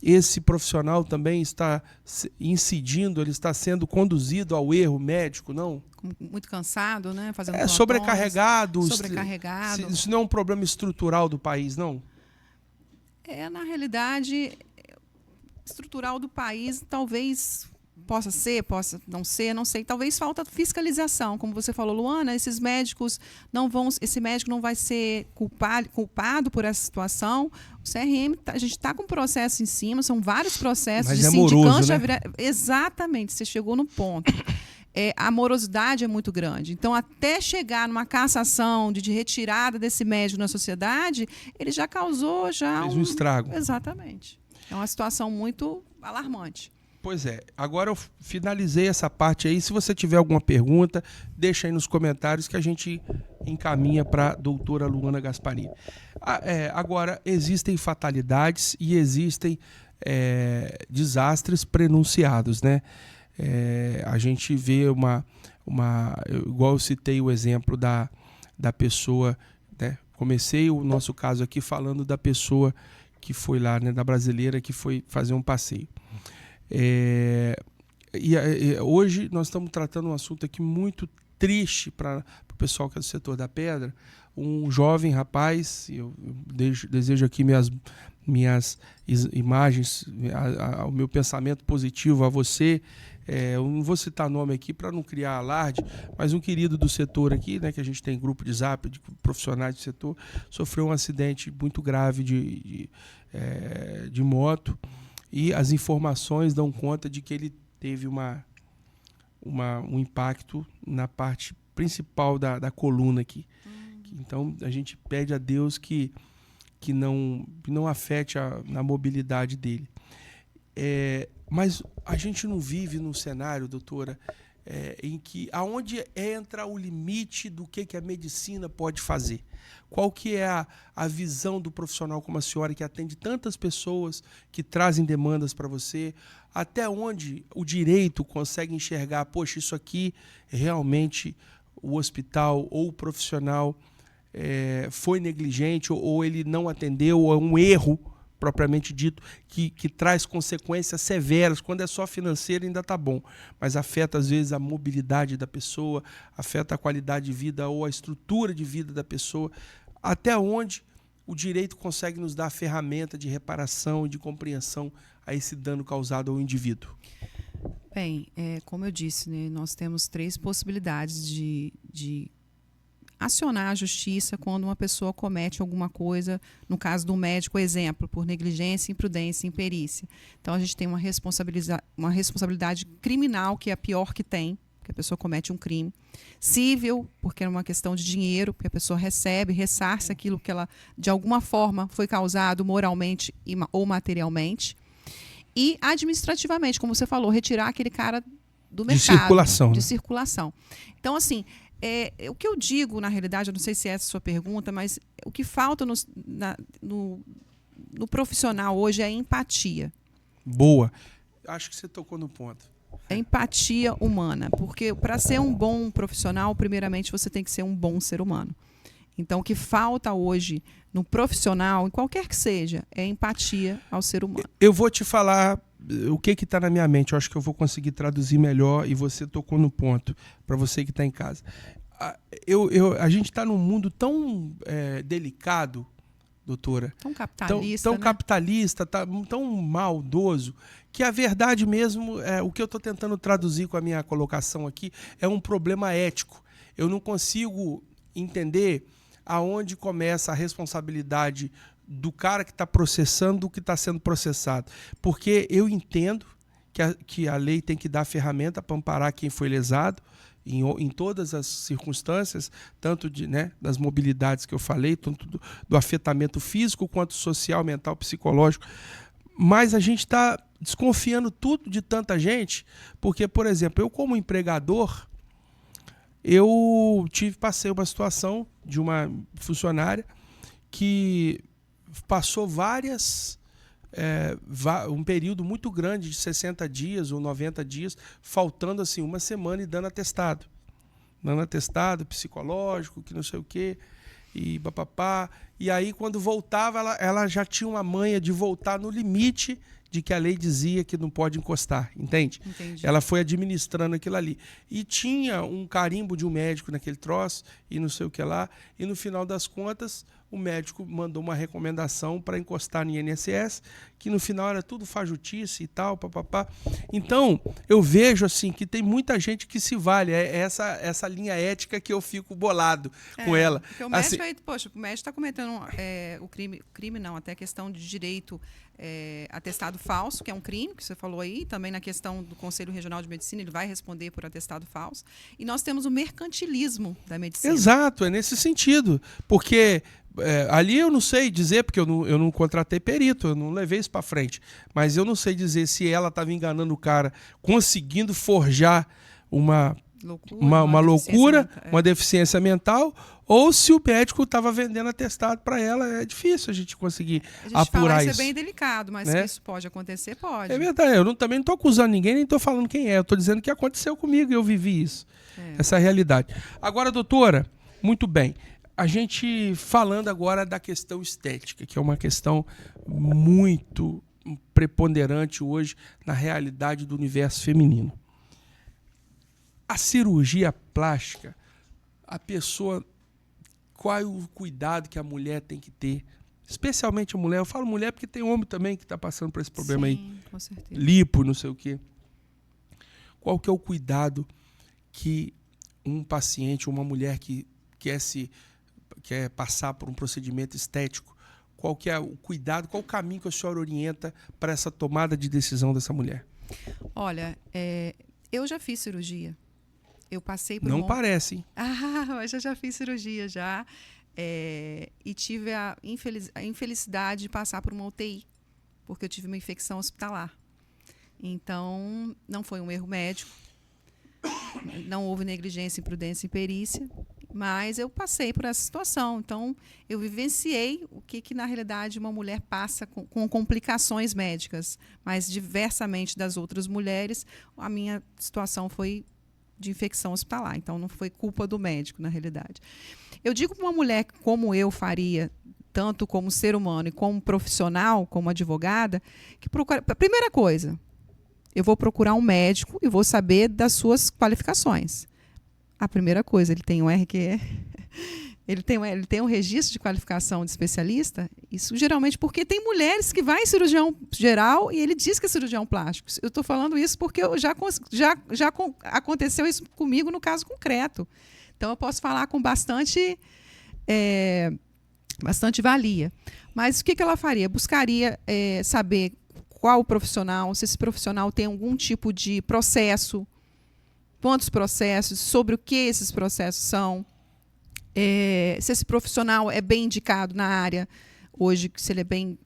esse profissional também estar incidindo, ele está sendo conduzido ao erro médico, não? Muito cansado, né? Fazendo plantões, sobrecarregado. Isso não é um problema estrutural do país, não? Na realidade, estrutural do país, talvez possa ser, possa não ser, não sei. Talvez falta fiscalização, como você falou, Luana. Esse médico não vai ser culpado por essa situação. O CRM, a gente está com um processo em cima, são vários processos. Mas de moroso, sindicantes. né? Exatamente, você chegou no ponto. A morosidade é muito grande. Então, até chegar numa cassação de retirada desse médico na sociedade, ele já causou fez um estrago. Exatamente. É uma situação muito alarmante. Pois é. Agora eu finalizei essa parte aí. Se você tiver alguma pergunta, deixa aí nos comentários que a gente encaminha para a doutora Luana Gasparini. Agora, existem fatalidades e existem desastres prenunciados, né? A gente vê igual eu citei o exemplo da pessoa, né? Comecei o nosso caso aqui falando da pessoa que foi lá, né, da brasileira que foi fazer um passeio. Hoje nós estamos tratando um assunto aqui muito triste para o pessoal que é do setor da pedra. Um jovem rapaz, eu desejo aqui minhas imagens, o meu pensamento positivo a você. Eu não vou citar nome aqui para não criar alarde, mas um querido do setor aqui, né, que a gente tem grupo de zap de profissionais do setor, sofreu um acidente muito grave de moto, e as informações dão conta de que ele teve um impacto na parte principal da coluna aqui. Então a gente pede a Deus que não afete na mobilidade dele. Mas a gente não vive num cenário, doutora, em que aonde entra o limite do que a medicina pode fazer. Qual que é a visão do profissional como a senhora, que atende tantas pessoas, que trazem demandas para você, até onde o direito consegue enxergar, poxa, isso aqui realmente o hospital ou o profissional foi negligente, ou ele não atendeu, ou é um erro propriamente dito, que traz consequências severas. Quando é só financeiro ainda está bom, mas afeta às vezes a mobilidade da pessoa, afeta a qualidade de vida ou a estrutura de vida da pessoa. Até onde o direito consegue nos dar a ferramenta de reparação e de compreensão a esse dano causado ao indivíduo? Bem, como eu disse, né, nós temos 3 possibilidades de acionar a justiça quando uma pessoa comete alguma coisa, no caso do médico, exemplo, por negligência, imprudência, imperícia. Então, a gente tem uma responsabilidade criminal, que é a pior que tem, que a pessoa comete um crime. Civil, porque é uma questão de dinheiro, porque a pessoa ressarce aquilo que ela, de alguma forma, foi causado moralmente ou materialmente. E administrativamente, como você falou, retirar aquele cara do mercado. De circulação. Então, assim, o que eu digo, na realidade, eu não sei se é essa a sua pergunta, mas o que falta no profissional hoje é empatia. Boa. Acho que você tocou no ponto. É empatia humana, porque para ser um bom profissional, primeiramente você tem que ser um bom ser humano. Então, o que falta hoje no profissional, em qualquer que seja, é empatia ao ser humano. Eu vou te falar o que está na minha mente. Eu acho que eu vou conseguir traduzir melhor e você tocou no ponto, para você que está em casa. A gente está num mundo tão delicado, doutora, Tão capitalista, tão capitalista, tão maldoso, que a verdade mesmo, o que eu estou tentando traduzir com a minha colocação aqui, é um problema ético. Eu não consigo entender aonde começa a responsabilidade do cara que está processando do que está sendo processado. Porque eu entendo que a lei tem que dar ferramenta para amparar quem foi lesado, em todas as circunstâncias, tanto das mobilidades que eu falei, tanto do afetamento físico, quanto social, mental, psicológico. Mas a gente está desconfiando tudo de tanta gente, porque, por exemplo, eu como empregador, eu passei uma situação de uma funcionária que passou um período muito grande de 60 dias ou 90 dias, faltando assim uma semana e dando atestado. Dando atestado psicológico, que não sei o quê, e papapá. E aí, quando voltava, ela já tinha uma manha de voltar no limite de que a lei dizia que não pode encostar, entende? Entendi. Ela foi administrando aquilo ali. E tinha um carimbo de um médico naquele troço, e não sei o que lá, e no final das contas, o médico mandou uma recomendação para encostar no INSS, que no final era tudo fajutice e tal, papapá. Então, eu vejo assim que tem muita gente que se vale. É essa linha ética que eu fico bolado com ela. Porque o médico, assim, o médico está cometendo o crime não, até a questão de direito atestado falso, que é um crime, que você falou aí, também na questão do Conselho Regional de Medicina, ele vai responder por atestado falso. E nós temos o mercantilismo da medicina. Exato, é nesse sentido. Porque ali eu não sei dizer, porque eu não contratei perito, eu não levei isso para frente. Mas eu não sei dizer se ela estava enganando o cara, conseguindo forjar uma loucura, uma deficiência mental, ou se o médico estava vendendo atestado para ela. É difícil a gente conseguir apurar isso. Isso é bem delicado, mas que isso pode acontecer, pode. É verdade, eu também não estou acusando ninguém, nem estou falando quem é. Eu estou dizendo que aconteceu comigo e eu vivi isso. Essa realidade. Agora, doutora, muito bem. A gente falando agora da questão estética, que é uma questão muito preponderante hoje na realidade do universo feminino. A cirurgia plástica, a pessoa, qual é o cuidado que a mulher tem que ter? Especialmente a mulher. Eu falo mulher porque tem homem também que está passando por esse problema. Sim, aí. Com certeza. Lipo, não sei o quê. Qual que é o cuidado que um paciente, uma mulher que quer passar por um procedimento estético, qual que é o cuidado, qual o caminho que a senhora orienta para essa tomada de decisão dessa mulher? Olha, eu já fiz cirurgia. Eu passei por Não parece, hein? Mas eu já fiz cirurgia, já. E tive a infelicidade de passar por uma UTI, porque eu tive uma infecção hospitalar. Então, não foi um erro médico, não houve negligência, imprudência e perícia, mas eu passei por essa situação. Então, eu vivenciei o que na realidade, uma mulher passa com complicações médicas, mas diversamente das outras mulheres, a minha situação foi de infecção hospitalar. Então, não foi culpa do médico, na realidade. Eu digo para uma mulher como eu faria, tanto como ser humano e como profissional, como advogada, que procura... Primeira coisa, eu vou procurar um médico e vou saber das suas qualificações. A primeira coisa, ele tem um RQE, ele tem um registro de qualificação de especialista, isso geralmente porque tem mulheres que vai em cirurgião geral e ele diz que é cirurgião plástico. Eu estou falando isso porque já aconteceu isso comigo no caso concreto. Então, eu posso falar com bastante valia. Mas o que ela faria? Buscaria saber qual o profissional, se esse profissional tem algum tipo de processo, quantos processos, sobre o que esses processos são, se esse profissional é bem indicado na área, hoje, se ele é bem,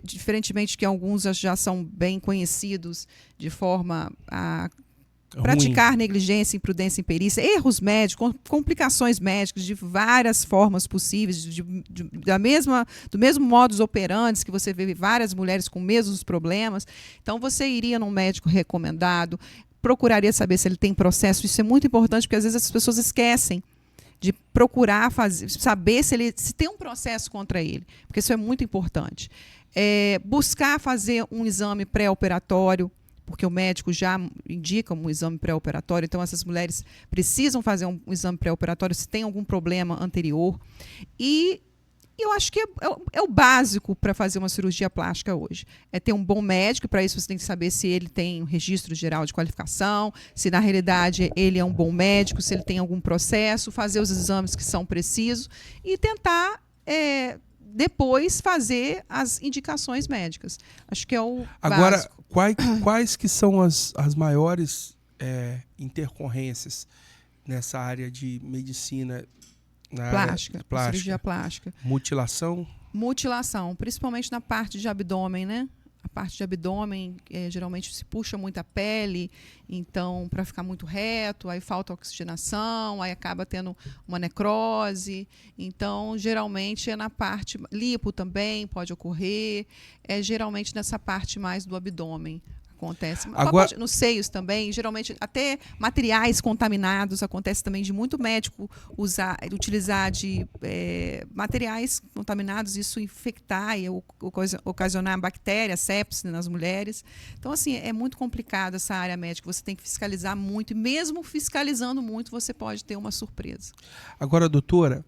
diferentemente que alguns já são bem conhecidos de forma a praticar negligência, imprudência, imperícia, erros médicos, complicações médicas de várias formas possíveis, do mesmo modus operandi que você vê várias mulheres com mesmos problemas. Então, você iria num médico recomendado, procuraria saber se ele tem processo. Isso é muito importante, porque às vezes as pessoas esquecem de procurar saber se tem um processo contra ele, porque isso é muito importante. Buscar fazer um exame pré-operatório, porque o médico já indica um exame pré-operatório, então essas mulheres precisam fazer um exame pré-operatório se tem algum problema anterior. E eu acho que é o básico para fazer uma cirurgia plástica hoje. É ter um bom médico, para isso você tem que saber se ele tem um registro geral de qualificação, se na realidade ele é um bom médico, se ele tem algum processo, fazer os exames que são precisos e tentar depois fazer as indicações médicas. Acho que é o Agora, básico. quais que são as maiores intercorrências nessa área de medicina? Cirurgia plástica. Mutilação, principalmente na parte de abdômen, né? A parte de abdômen, geralmente se puxa muito a pele, então, para ficar muito reto, aí falta oxigenação, aí acaba tendo uma necrose. Então, geralmente é na parte... Lipo também pode ocorrer, geralmente nessa parte mais do abdômen. Acontece. Agora, nos seios também, geralmente até materiais contaminados, acontece também de muito médico utilizar de materiais contaminados, isso infectar e ocasionar bactérias, sepsis nas mulheres. Então, assim, é muito complicado essa área médica, você tem que fiscalizar muito, e mesmo fiscalizando muito, você pode ter uma surpresa. Agora, doutora,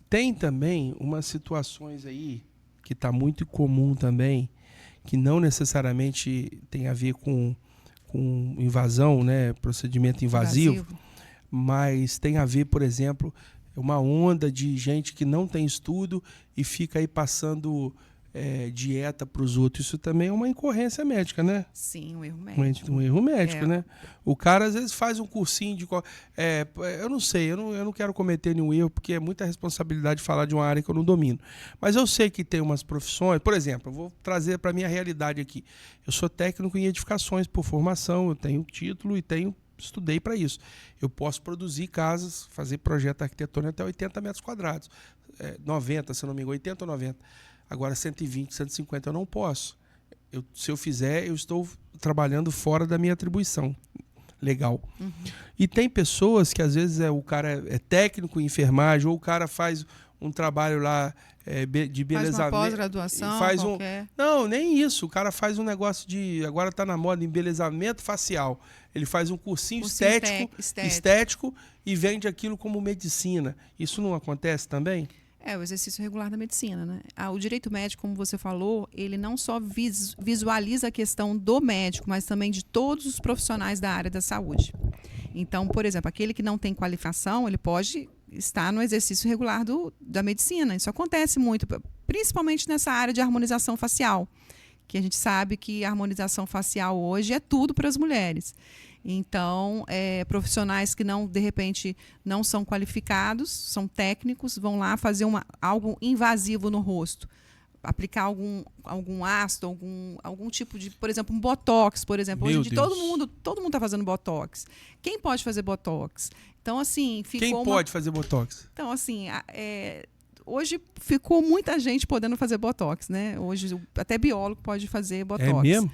tem também umas situações aí que está muito comum também, que não necessariamente tem a ver com invasão, né, procedimento invasivo, mas tem a ver, por exemplo, uma onda de gente que não tem estudo e fica aí passando dieta para os outros. Isso também é uma incorrência médica, né? Sim, um erro médico. Um erro médico, né? O cara às vezes faz um cursinho de... eu não sei, eu não quero cometer nenhum erro, porque é muita responsabilidade falar de uma área que eu não domino. Mas eu sei que tem umas profissões... Por exemplo, eu vou trazer para a minha realidade aqui. Eu sou técnico em edificações por formação, eu tenho título e estudei para isso. Eu posso produzir casas, fazer projeto arquitetônico até 80 metros quadrados. 90, se não me engano, 80 ou 90. Agora, 120, 150 eu não posso. Se eu fizer, eu estou trabalhando fora da minha atribuição legal. Uhum. E tem pessoas que, às vezes, o cara é técnico em enfermagem, ou o cara faz um trabalho lá de beleza. Faz uma pós-graduação qualquer. Não, nem isso. O cara faz um negócio de... Agora está na moda, embelezamento facial. Ele faz um cursinho estético e vende aquilo como medicina. Isso não acontece também? O exercício regular da medicina, né? O direito médico, como você falou, ele não só visualiza a questão do médico, mas também de todos os profissionais da área da saúde. Então, por exemplo, aquele que não tem qualificação, ele pode estar no exercício regular da medicina. Isso acontece muito, principalmente nessa área de harmonização facial, que a gente sabe que a harmonização facial hoje é tudo para as mulheres. Então, profissionais que de repente não são qualificados, são técnicos, vão lá fazer algo invasivo no rosto, aplicar algum ácido, algum tipo de, por exemplo, um botox, por exemplo. Hoje em dia todo mundo está fazendo botox. Quem pode fazer botox? Então, assim, pode fazer botox? Então, assim, hoje ficou muita gente podendo fazer botox, né? Hoje até biólogo pode fazer botox. É mesmo?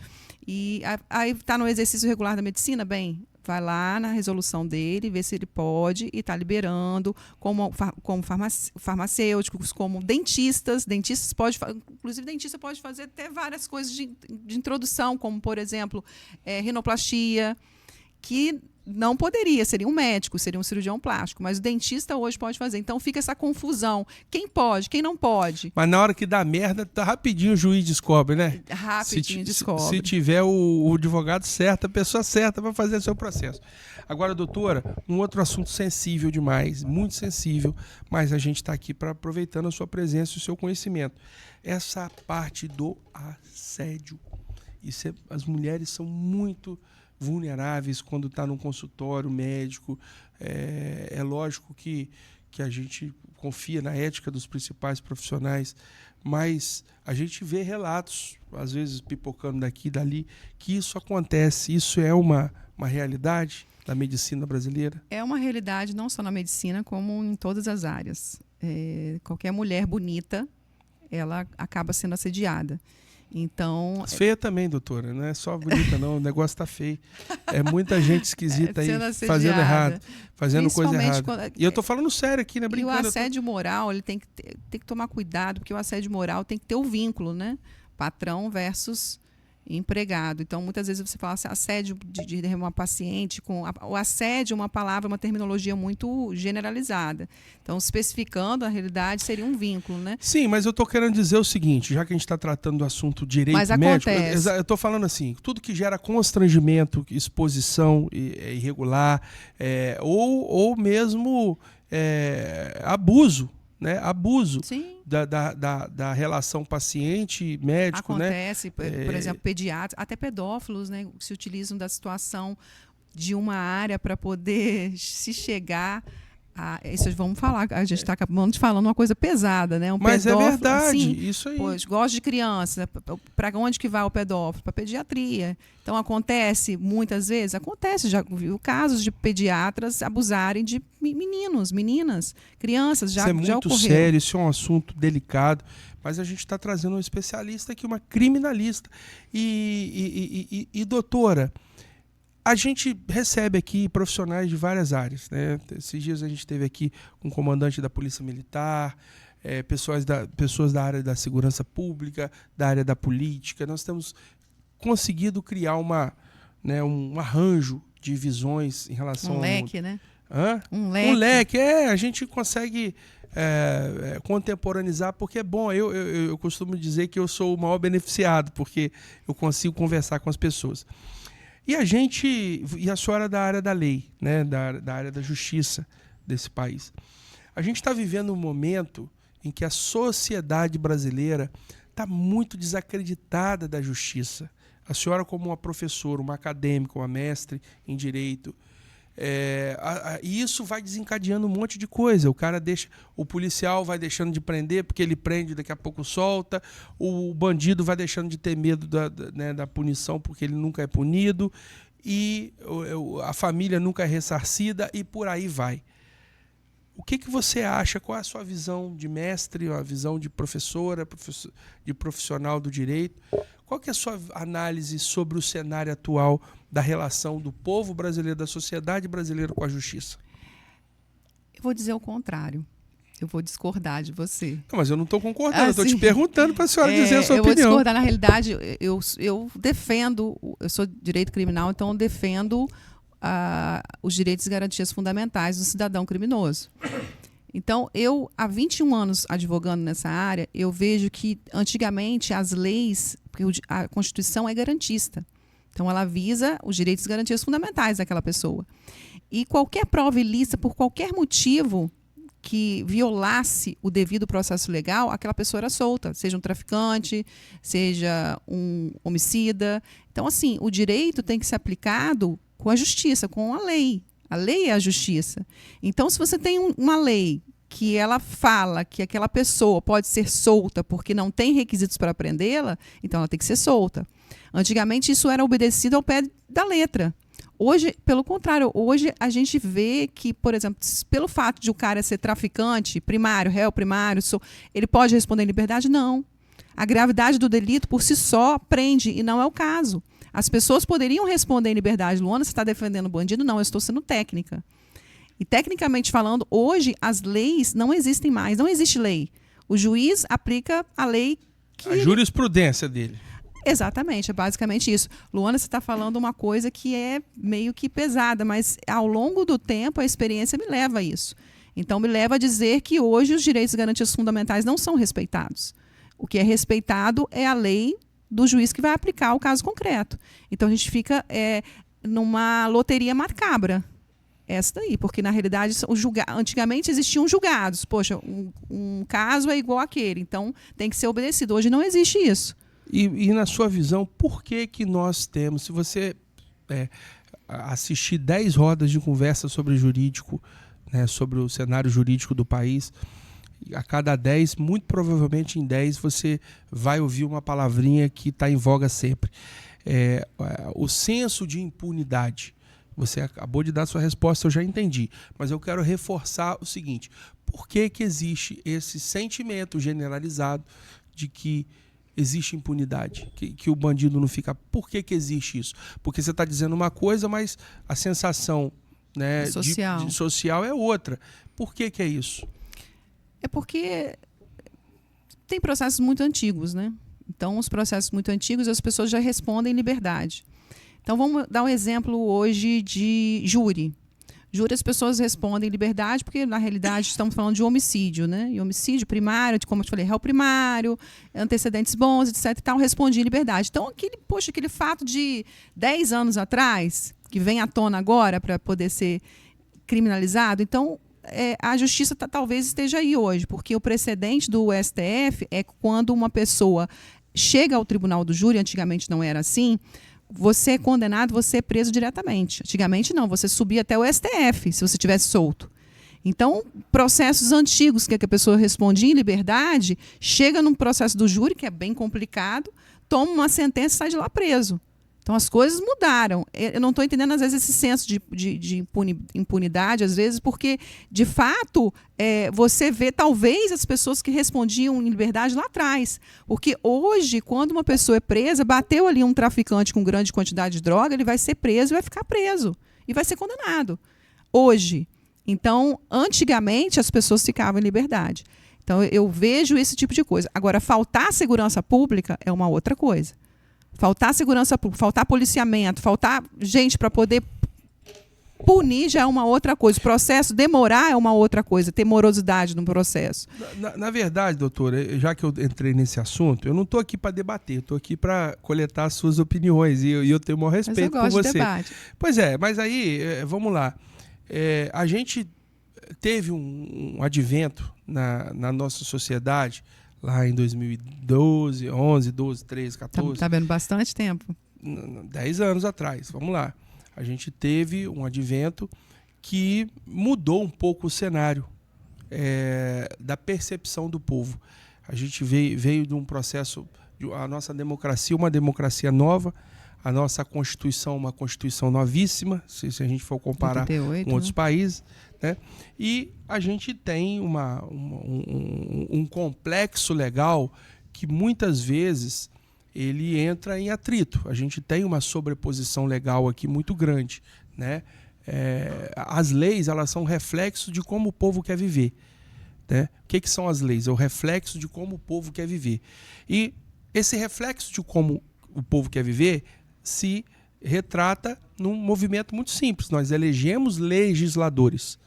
E aí está no exercício regular da medicina, vai lá na resolução dele, vê se ele pode e está liberando, como farmacêuticos, como dentistas. Inclusive dentista pode fazer até várias coisas de introdução, como, por exemplo, rinoplastia, que não poderia, seria um médico, seria um cirurgião plástico, mas o dentista hoje pode fazer. Então fica essa confusão. Quem pode, quem não pode. Mas na hora que dá merda, rapidinho o juiz descobre, né? Rapidinho descobre. Se tiver o advogado certo, a pessoa certa para fazer o seu processo. Agora, doutora, um outro assunto sensível demais, muito sensível, mas a gente está aqui para aproveitando a sua presença e o seu conhecimento. Essa parte do assédio. As mulheres são muito vulneráveis quando está num consultório médico. É lógico que que a gente confia na ética dos principais profissionais, mas a gente vê relatos, às vezes pipocando daqui e dali, que isso acontece. Isso é uma realidade da medicina brasileira? É uma realidade não só na medicina, como em todas as áreas. Qualquer mulher bonita, ela acaba sendo assediada. Então, feia também, doutora, não é só bonita não, o negócio está feio. É muita gente esquisita aí fazendo errado, fazendo coisa errada. E eu estou falando sério aqui, né? Brincando. E o assédio moral, ele tem que tomar cuidado, porque o assédio moral tem que ter o vínculo, né? Patrão versus empregado. Então, muitas vezes você fala assim, assédio de uma paciente, o assédio é uma palavra, uma terminologia muito generalizada. Então, especificando a realidade, seria um vínculo, né? Sim, mas eu estou querendo dizer o seguinte, já que a gente está tratando do assunto direito médico, eu estou falando assim, tudo que gera constrangimento, exposição irregular, ou mesmo abuso, né? Abuso da relação paciente-médico. Acontece, né? Por exemplo, pediatras, até pedófilos, né? Se utilizam da situação de uma área para poder se chegar a... Isso vamos falar, a gente está acabando de falar uma coisa pesada, né? Mas pedófilo, é verdade, assim, isso aí. Pois, gosto de criança, para onde que vai o pedófilo? Para pediatria. Então, acontece, muitas vezes, já viu casos de pediatras abusarem de meninos, meninas, crianças, já ocorreu. Isso é muito sério, isso é um assunto delicado, mas a gente está trazendo um especialista aqui, uma criminalista. E doutora, a gente recebe aqui profissionais de várias áreas, né? Esses dias a gente teve aqui um comandante da Polícia Militar, pessoas da área da segurança pública, da área da política. Nós temos conseguido criar um arranjo de visões em relação ao leque, né? Hã? Um leque. Um leque, a gente consegue contemporaneizar, porque é bom. Eu costumo dizer que eu sou o maior beneficiado, porque eu consigo conversar com as pessoas. E a senhora é da área da lei, né? da área da justiça desse país. A gente está vivendo um momento em que a sociedade brasileira está muito desacreditada da justiça. A senhora, como uma professora, uma acadêmica, uma mestre em direito, e isso vai desencadeando um monte de coisa. O policial vai deixando de prender, porque ele prende, daqui a pouco solta. O bandido vai deixando de ter medo da punição, porque ele nunca é punido. E a família nunca é ressarcida, e por aí vai. O que você acha? Qual é a sua visão de mestre, a visão de professora, de profissional do direito? Qual que é a sua análise sobre o cenário atual da relação do povo brasileiro, da sociedade brasileira com a justiça? Eu vou dizer o contrário. Eu vou discordar de você. Não, mas eu não estou concordando, eu estou te perguntando para a senhora dizer a sua opinião. Eu vou discordar. Na realidade, eu defendo, eu sou direito criminal, então eu defendo os direitos e garantias fundamentais do cidadão criminoso. Então, há 21 anos advogando nessa área, eu vejo que antigamente as leis, porque a Constituição é garantista. Então, ela visa os direitos e garantias fundamentais daquela pessoa. E qualquer prova ilícita, por qualquer motivo que violasse o devido processo legal, aquela pessoa era solta, seja um traficante, seja um homicida. Então, assim, o direito tem que ser aplicado com a justiça, com a lei. A lei é a justiça. Então, se você tem uma lei que ela fala que aquela pessoa pode ser solta porque não tem requisitos para prendê-la, então ela tem que ser solta. Antigamente, isso era obedecido ao pé da letra. Hoje, pelo contrário, hoje a gente vê que, por exemplo, pelo fato de o cara ser traficante, primário, réu primário, ele pode responder em liberdade? Não. A gravidade do delito, por si só, prende, e não é o caso. As pessoas poderiam responder em liberdade. Luana, você está defendendo o bandido? Não, eu estou sendo técnica. E, tecnicamente falando, hoje as leis não existem mais. Não existe lei. O juiz aplica a lei que... A jurisprudência dele. Exatamente, é basicamente isso. Luana, você está falando uma coisa que é meio que pesada, mas ao longo do tempo a experiência me leva a isso. Então, me leva a dizer que hoje os direitos e garantias fundamentais não são respeitados. O que é respeitado é a lei do juiz que vai aplicar o caso concreto. Então, a gente fica numa loteria macabra. Essa daí, porque, na realidade, antigamente existiam julgados. Poxa, um caso é igual àquele, então tem que ser obedecido. Hoje não existe isso. E na sua visão, por que nós temos, se você assistir 10 rodas de conversa sobre jurídico né, sobre o cenário jurídico do país. A cada 10, muito provavelmente em 10, você vai ouvir uma palavrinha que está em voga sempre. O senso de impunidade. Você acabou de dar sua resposta, eu já entendi. Mas eu quero reforçar o seguinte. Por que existe esse sentimento generalizado de que existe impunidade? Que o bandido não fica... Por que existe isso? Porque você está dizendo uma coisa, mas a sensação, né, social é outra. Por que é isso? É porque tem processos muito antigos, né? Então, os processos muito antigos, as pessoas já respondem em liberdade. Então, vamos dar um exemplo hoje de júri. Júri, as pessoas respondem em liberdade porque, na realidade, estamos falando de homicídio, né? E homicídio primário, como eu te falei, réu primário, antecedentes bons, etc. e tal, respondi em liberdade. Então, aquele fato de 10 anos atrás, que vem à tona agora para poder ser criminalizado, então... a justiça talvez esteja aí hoje, porque o precedente do STF é quando uma pessoa chega ao tribunal do júri, antigamente não era assim, você é condenado, você é preso diretamente. Antigamente não, você subia até o STF, se você tivesse solto. Então, processos antigos que a pessoa respondia em liberdade, chega num processo do júri, que é bem complicado, toma uma sentença e sai de lá preso. Então, as coisas mudaram. Eu não estou entendendo, às vezes, esse senso de impunidade, às vezes, porque, de fato, você vê, talvez, as pessoas que respondiam em liberdade lá atrás. Porque hoje, quando uma pessoa é presa, bateu ali um traficante com grande quantidade de droga, ele vai ser preso e vai ficar preso. E vai ser condenado. Hoje. Então, antigamente, as pessoas ficavam em liberdade. Então, eu vejo esse tipo de coisa. Agora, faltar segurança pública é uma outra coisa. Faltar segurança pública, faltar policiamento, faltar gente para poder punir já é uma outra coisa. O processo demorar é uma outra coisa, ter morosidade no processo. Na verdade, doutora, já que eu entrei nesse assunto, eu não estou aqui para debater, estou aqui para coletar as suas opiniões e eu tenho o maior respeito por você. De debate. Pois é, mas aí, vamos lá. A gente teve um advento na nossa sociedade lá em 2012, 11, 12, 13, 14. Está vendo bastante tempo. 10 anos atrás, vamos lá. A gente teve um advento que mudou um pouco o cenário da percepção do povo. A gente veio de um processo, a nossa democracia, uma democracia nova, a nossa Constituição, uma Constituição novíssima, se a gente for comparar 88, com outros países, né? E a gente tem um complexo legal que muitas vezes ele entra em atrito. A gente tem uma sobreposição legal aqui muito grande, né? As leis, elas são reflexo de como o povo quer viver, né? O que são as leis? É o reflexo de como o povo quer viver. E esse reflexo de como o povo quer viver se retrata num movimento muito simples. Nós elegemos legisladores,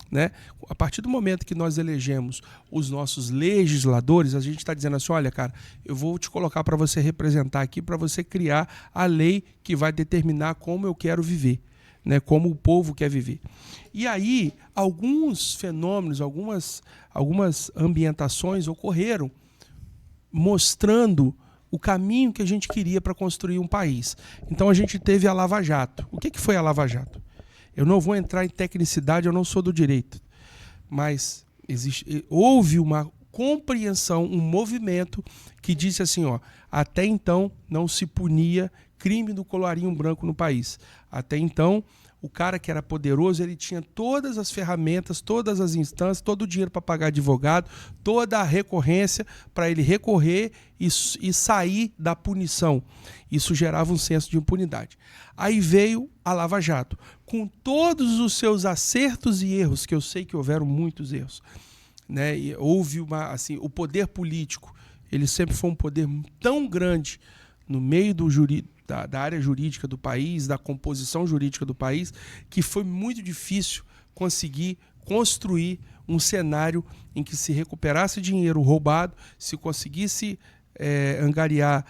né? A partir do momento que nós elegemos os nossos legisladores, a gente está dizendo assim, olha, cara, eu vou te colocar para você representar aqui, para você criar a lei que vai determinar como eu quero viver, né? Como o povo quer viver. E aí, alguns fenômenos, algumas ambientações ocorreram mostrando o caminho que a gente queria para construir um país. Então a gente teve a Lava Jato. O que foi a Lava Jato? Eu não vou entrar em tecnicidade, eu não sou do direito. Mas houve uma compreensão, um movimento que disse assim, ó, até então não se punia crime do colarinho branco no país. Até então, o cara que era poderoso, ele tinha todas as ferramentas, todas as instâncias, todo o dinheiro para pagar advogado, toda a recorrência para ele recorrer e sair da punição. Isso gerava um senso de impunidade. Aí veio a Lava Jato, com todos os seus acertos e erros, que eu sei que houveram muitos erros, né? E houve o poder político, ele sempre foi um poder tão grande no meio da área jurídica do país, da composição jurídica do país, que foi muito difícil conseguir construir um cenário em que se recuperasse dinheiro roubado, se conseguisse angariar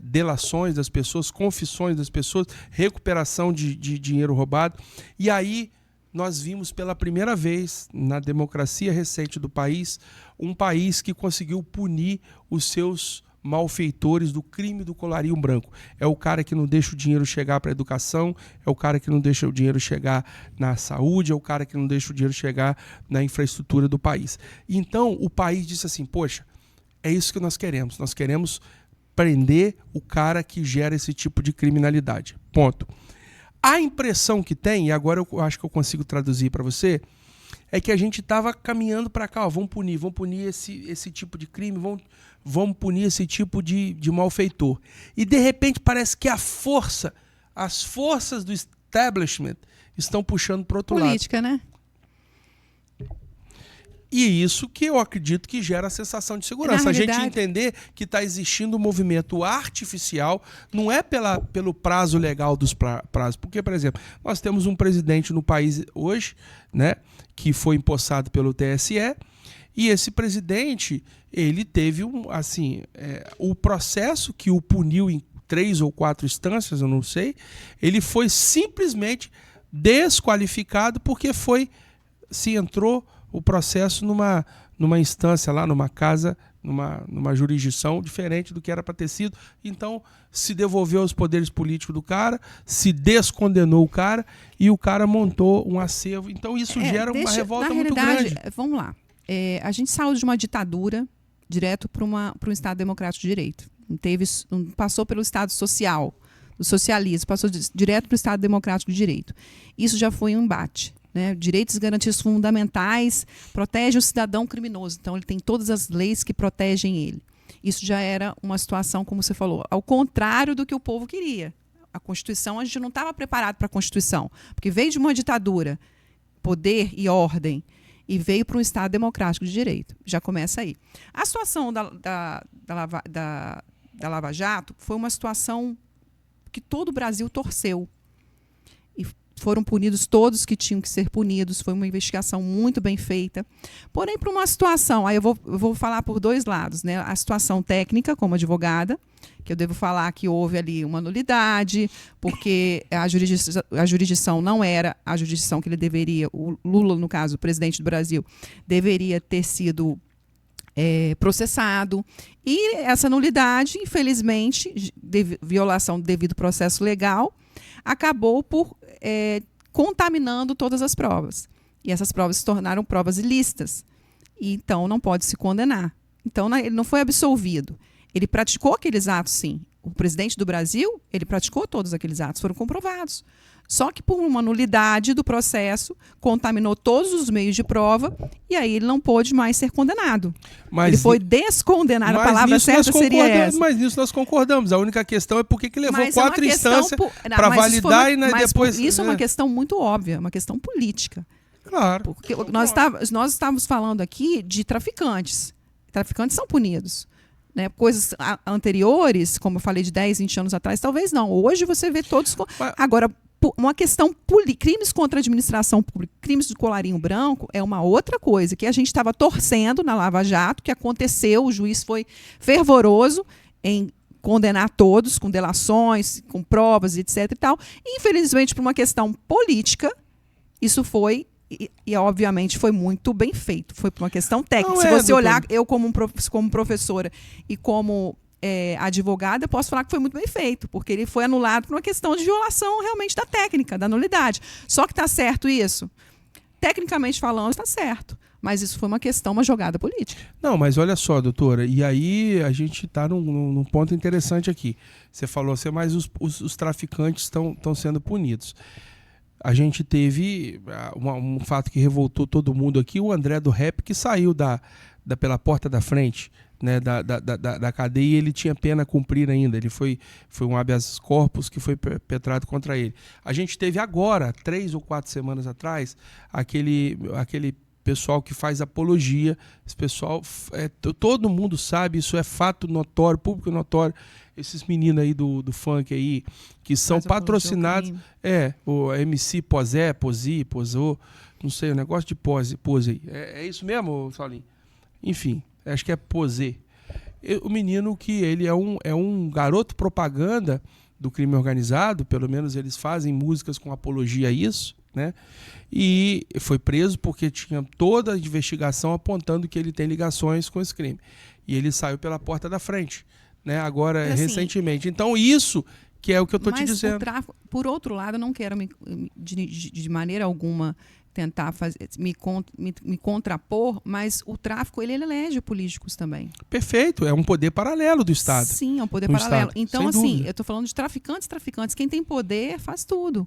delações das pessoas, confissões das pessoas, recuperação de dinheiro roubado. E aí nós vimos pela primeira vez na democracia recente do país, um país que conseguiu punir os seus malfeitores do crime do colarinho branco. É o cara que não deixa o dinheiro chegar para a educação, é o cara que não deixa o dinheiro chegar na saúde, é o cara que não deixa o dinheiro chegar na infraestrutura do país. Então, o país disse assim, poxa, é isso que nós queremos prender o cara que gera esse tipo de criminalidade. Ponto. A impressão que tem, e agora eu acho que eu consigo traduzir para você, é que a gente estava caminhando para cá, ó, vamos punir esse tipo de crime, vamos punir esse tipo de malfeitor. E de repente parece que as forças do establishment estão puxando para o outro lado. Política, né? E isso que eu acredito que gera a sensação de segurança. A gente entender que está existindo um movimento artificial, não é pelo prazo legal dos prazos. Porque, por exemplo, nós temos um presidente no país hoje, né, que foi empossado pelo TSE, e esse presidente, ele teve o processo que o puniu em 3 ou 4 instâncias, eu não sei, ele foi simplesmente desqualificado porque se entrou o processo numa instância lá, numa casa, numa jurisdição diferente do que era para ter sido. Então, se devolveu aos poderes políticos do cara, se descondenou o cara e o cara montou um acervo. Então, isso gera uma revolta muito grande. Vamos lá. A gente saiu de uma ditadura direto para um Estado democrático de direito. Não passou pelo Estado social, do socialismo, passou direto para o Estado democrático de direito. Isso já foi um embate. Né? Direitos e garantias fundamentais protegem o cidadão criminoso. Então, ele tem todas as leis que protegem ele. Isso já era uma situação, como você falou, ao contrário do que o povo queria. A Constituição, a gente não estava preparado para a Constituição, porque veio de uma ditadura, poder e ordem, e veio para um Estado democrático de direito. Já começa aí. A situação da Lava Jato foi uma situação que todo o Brasil torceu. Foram punidos todos que tinham que ser punidos. Foi uma investigação muito bem feita. Porém, para uma situação, aí eu vou falar por 2 lados, né? A situação técnica, como advogada, que eu devo falar que houve ali uma nulidade, porque a jurisdição não era a jurisdição que ele deveria, o Lula, no caso, o presidente do Brasil, deveria ter sido processado. E essa nulidade, infelizmente, violação do devido processo legal, acabou por contaminando todas as provas. E essas provas se tornaram provas ilícitas. E, então, não pode se condenar. Então, ele não foi absolvido. Ele praticou aqueles atos, sim. O presidente do Brasil, ele praticou todos aqueles atos, foram comprovados. Só que, por uma nulidade do processo, contaminou todos os meios de prova e aí ele não pôde mais ser condenado. Ele foi descondenado. A palavra certa seria essa. Mas nisso nós concordamos. A única questão é por que levou 4 instâncias para validar e depois... Isso é uma questão muito óbvia, uma questão política. Claro. Porque nós estávamos falando aqui de traficantes. Traficantes são punidos. Né? Coisas anteriores, como eu falei, de 10, 20 anos atrás, talvez não. Hoje você vê todos... Agora, uma questão crimes contra a administração pública, crimes de colarinho branco é uma outra coisa, que a gente estava torcendo na Lava Jato, que aconteceu, o juiz foi fervoroso em condenar todos, com delações, com provas, etc. e tal. E, infelizmente, por uma questão política, isso foi, e obviamente foi muito bem feito, foi por uma questão técnica. Se você olhar, eu como professora e como advogada, eu posso falar que foi muito bem feito, porque ele foi anulado por uma questão de violação realmente da técnica, da nulidade. Só que está certo isso? Tecnicamente falando, está certo. Mas isso foi uma jogada política. Não, mas olha só, doutora, e aí a gente está num ponto interessante aqui. Você falou assim, mas os traficantes estão sendo punidos. A gente teve um fato que revoltou todo mundo aqui, o André do Rap, que saiu pela porta da frente, né, da cadeia, e ele tinha pena a cumprir ainda. Ele foi um habeas corpus que foi perpetrado contra ele. A gente teve agora, 3 ou 4 semanas atrás, aquele pessoal que faz apologia. Esse pessoal, todo mundo sabe, isso é fato notório, público notório. Esses meninos aí do funk aí, que são patrocinados, o MC Posou, não sei, o negócio de pose aí. É isso mesmo, Saulinho? Enfim, acho que é Posé. O menino que ele é um garoto propaganda do crime organizado, pelo menos eles fazem músicas com apologia a isso, né? E foi preso porque tinha toda a investigação apontando que ele tem ligações com esse crime. E ele saiu pela porta da frente, né? Agora, Mas, assim, recentemente. Então, isso que é o que eu estou te dizendo. O tráfico, por outro lado, eu não quero de maneira alguma tentar me contrapor, mas o tráfico ele elege políticos também. Perfeito, é um poder paralelo do Estado. Sim, é um poder no paralelo. Estado, Então, sem assim, dúvida. eu estou falando de traficantes. Quem tem poder faz tudo.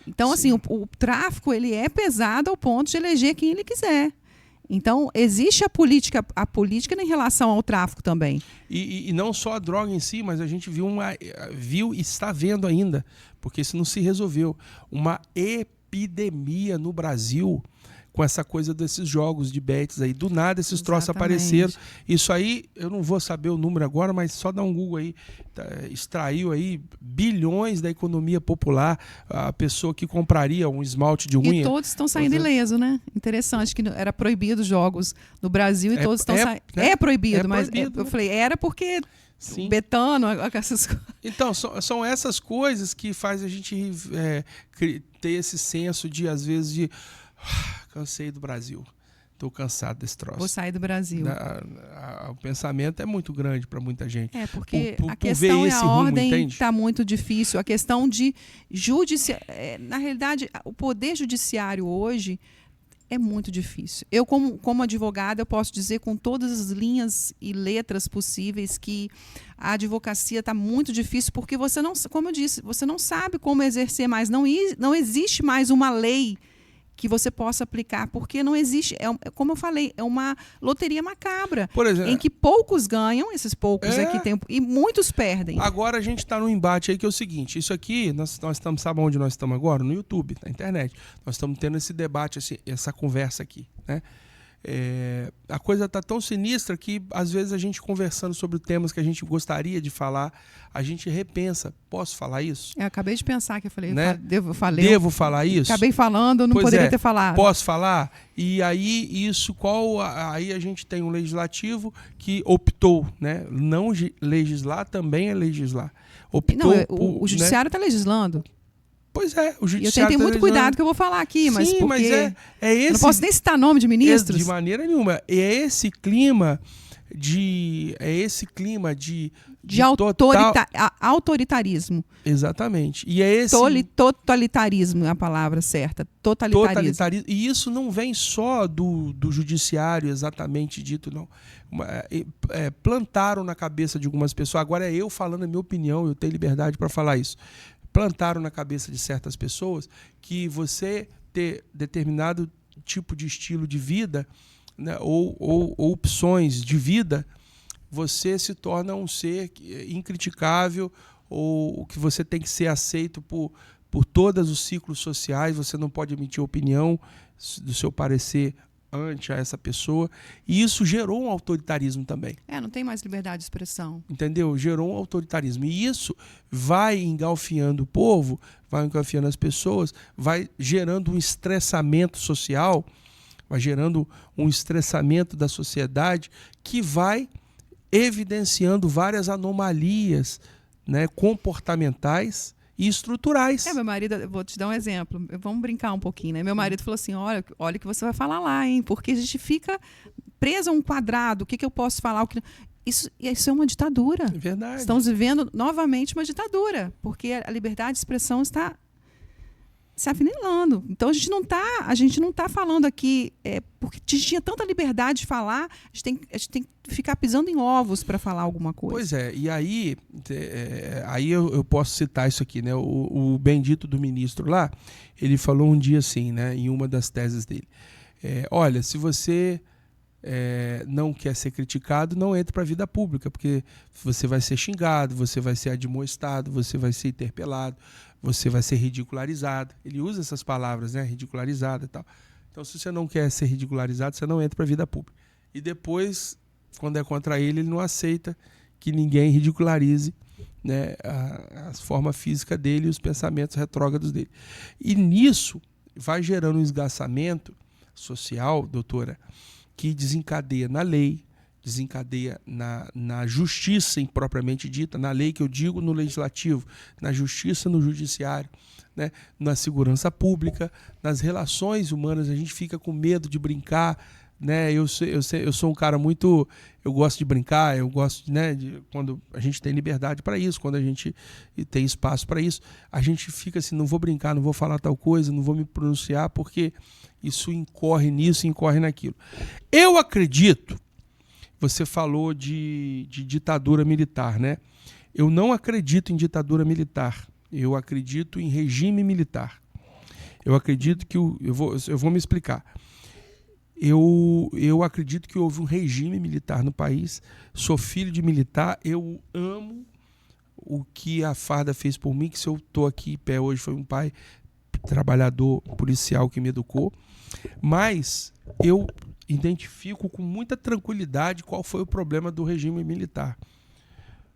Então, Sim. assim, o tráfico ele é pesado ao ponto de eleger quem ele quiser. Então, existe a política em relação ao tráfico também. E não só a droga em si, mas a gente viu e está vendo ainda, porque isso não se resolveu, uma epidemia no Brasil com essa coisa desses jogos de bets aí. Do nada esses troços apareceram. Isso aí, eu não vou saber o número agora, mas só dá um Google aí. Extraiu aí bilhões da economia popular. A pessoa que compraria um esmalte de unha. E todos estão saindo ileso, né? Interessante que era proibido os jogos no Brasil e todos estão saindo. Né? É proibido, mas proibido, eu falei, era porque sim. betano, essas coisas. Então, são essas coisas que faz a gente ter esse senso de, às vezes, de cansei do Brasil. Estou cansado desse troço. Vou sair do Brasil. O pensamento é muito grande para muita gente. É, porque por a questão ver é esse a rumo, ordem está muito difícil. A questão de na realidade, o poder judiciário hoje é muito difícil. Eu, como advogada, eu posso dizer com todas as linhas e letras possíveis que a advocacia está muito difícil, porque você não, como eu disse, você não sabe como exercer mais. Não existe mais uma lei que você possa aplicar, porque não existe, como eu falei, é uma loteria macabra, por exemplo, em que poucos ganham, esses poucos aqui tem, e muitos perdem. Agora a gente está num embate aí que é o seguinte, isso aqui, nós estamos, sabe onde nós estamos agora? No YouTube, na internet. Nós estamos tendo esse debate, essa conversa aqui, né? A coisa está tão sinistra que às vezes a gente conversando sobre temas que a gente gostaria de falar, a gente repensa, posso falar isso? Eu acabei de pensar que eu falei, né? Devo falar isso? Acabei falando, não poderia ter falado. Posso falar? E aí aí a gente tem um legislativo que optou, né? Não legislar também é legislar. Optou o judiciário está legislando. Pois é, o judiciário. E eu tenho que ter muito cuidado que eu vou falar aqui, mas sim, porque mas é esse. Eu não posso nem citar nome de ministros. De maneira nenhuma. É esse clima de autoritarismo. Exatamente. E é esse totalitarismo é a palavra certa. Totalitarismo. E isso não vem só do judiciário exatamente dito, não. Plantaram na cabeça de algumas pessoas. Agora é eu falando a minha opinião, eu tenho liberdade para falar isso. Plantaram na cabeça de certas pessoas que você ter determinado tipo de estilo de vida, né, ou opções de vida, você se torna um ser incriticável, ou que você tem que ser aceito por todos os ciclos sociais, você não pode emitir opinião do seu parecer ante a essa pessoa, e isso gerou um autoritarismo também. Não tem mais liberdade de expressão. Entendeu? Gerou um autoritarismo. E isso vai engalfinhando o povo, vai engalfinhando as pessoas, vai gerando um estressamento social, vai gerando um estressamento da sociedade que vai evidenciando várias anomalias, né, comportamentais e estruturais. Meu marido, eu vou te dar um exemplo, vamos brincar um pouquinho, né? Meu marido falou assim, olha o que você vai falar lá, hein? Porque a gente fica preso a um quadrado, o que eu posso falar, Isso é uma ditadura. É verdade. Estamos vivendo novamente uma ditadura, porque a liberdade de expressão está se afunilando. Então a gente não tá falando aqui porque a gente tinha tanta liberdade de falar, a gente tem que ficar pisando em ovos para falar alguma coisa. Pois é, e aí eu posso citar isso aqui, né? O bendito do ministro lá, ele falou um dia assim, né, em uma das teses dele, olha, se você não quer ser criticado, não entre para a vida pública, porque você vai ser xingado, você vai ser admoestado, você vai ser interpelado, você vai ser ridicularizado. Ele usa essas palavras, né? Ridicularizado e tal. Então, se você não quer ser ridicularizado, você não entra para a vida pública. E depois, quando é contra ele, ele não aceita que ninguém ridicularize, né, a forma física dele e os pensamentos retrógrados dele. E nisso vai gerando um esgarçamento social, doutora, que desencadeia na lei, desencadeia na justiça propriamente dita, na lei que eu digo, no legislativo, na justiça, no judiciário, né, na segurança pública, nas relações humanas. A gente fica com medo de brincar né? Eu sou um cara muito... Eu gosto de brincar, eu gosto, né, quando a gente tem liberdade para isso, quando a gente tem espaço para isso, a gente fica assim, não vou brincar, não vou falar tal coisa, não vou me pronunciar, porque isso incorre nisso, incorre naquilo. Eu acredito, você falou de ditadura militar, né? Eu não acredito em ditadura militar, eu acredito em regime militar. Eu acredito que... eu vou me explicar. Eu acredito que houve um regime militar no país. Sou filho de militar. Eu amo o que a farda fez por mim, que se eu estou aqui em pé hoje foi um pai trabalhador policial que me educou. Mas eu identifico com muita tranquilidade qual foi o problema do regime militar.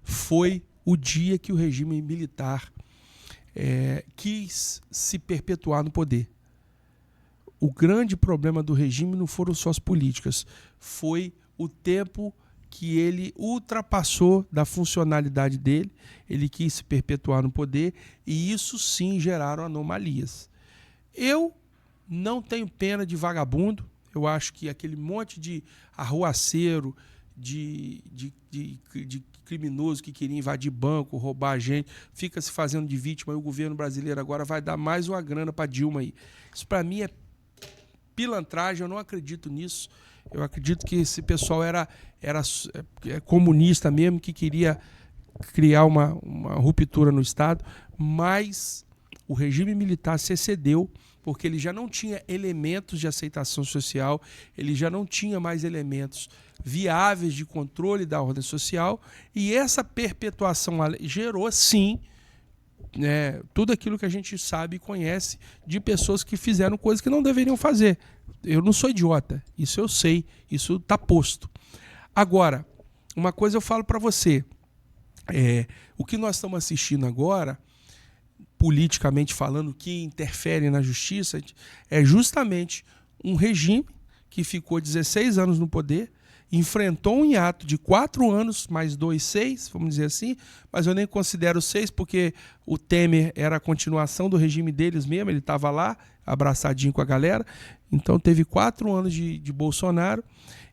Foi o dia que o regime militar quis se perpetuar no poder. O grande problema do regime não foram só as políticas, foi o tempo que ele ultrapassou da funcionalidade dele, ele quis se perpetuar no poder, e isso sim geraram anomalias. Eu não tenho pena de vagabundo, eu acho que aquele monte de arruaceiro, de criminoso que queria invadir banco, roubar gente, fica se fazendo de vítima, e o governo brasileiro agora vai dar mais uma grana para Dilma aí. Isso para mim é pilantragem, eu não acredito nisso. Eu acredito que esse pessoal era comunista mesmo, que queria criar uma ruptura no Estado, mas o regime militar se excedeu, porque ele já não tinha elementos de aceitação social, ele já não tinha mais elementos viáveis de controle da ordem social, e essa perpetuação gerou, sim, tudo aquilo que a gente sabe e conhece de pessoas que fizeram coisas que não deveriam fazer. Eu não sou idiota, isso eu sei, isso está posto. Agora, uma coisa eu falo para você, o que nós estamos assistindo agora, politicamente falando, que interfere na justiça, é justamente um regime que ficou 16 anos no poder, enfrentou um hiato de 4 anos, mais 2, 6, vamos dizer assim, mas eu nem considero 6 porque o Temer era a continuação do regime deles mesmo, ele estava lá, abraçadinho com a galera, então teve 4 anos de Bolsonaro,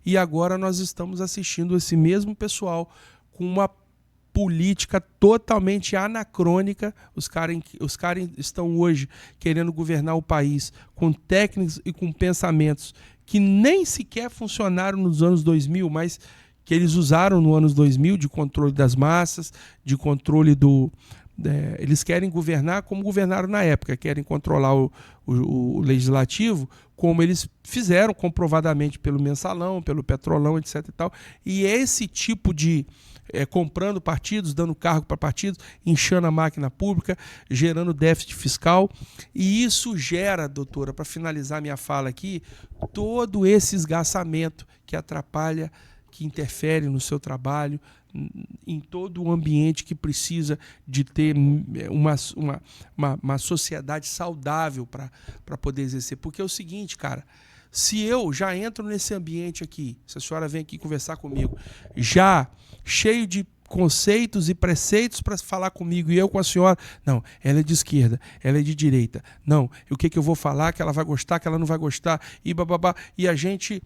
e agora nós estamos assistindo esse mesmo pessoal com uma política totalmente anacrônica. Os caras estão hoje querendo governar o país com técnicas e com pensamentos que nem sequer funcionaram nos anos 2000, mas que eles usaram no anos 2000, de controle das massas, de controle do... eles querem governar como governaram na época, querem controlar o legislativo, como eles fizeram comprovadamente pelo mensalão, pelo petrolão, etc. e tal. E esse tipo de... comprando partidos, dando cargo para partidos, inchando a máquina pública, gerando déficit fiscal. E isso gera, doutora, para finalizar minha fala aqui, todo esse esgaçamento que atrapalha, que interfere no seu trabalho, em todo o ambiente que precisa de ter uma sociedade saudável para poder exercer. Porque é o seguinte, cara, se eu já entro nesse ambiente aqui, se a senhora vem aqui conversar comigo, já cheio de conceitos e preceitos para falar comigo, e eu com a senhora, não, ela é de esquerda, ela é de direita, não, o que eu vou falar, que ela vai gostar, que ela não vai gostar, e bababá, e a gente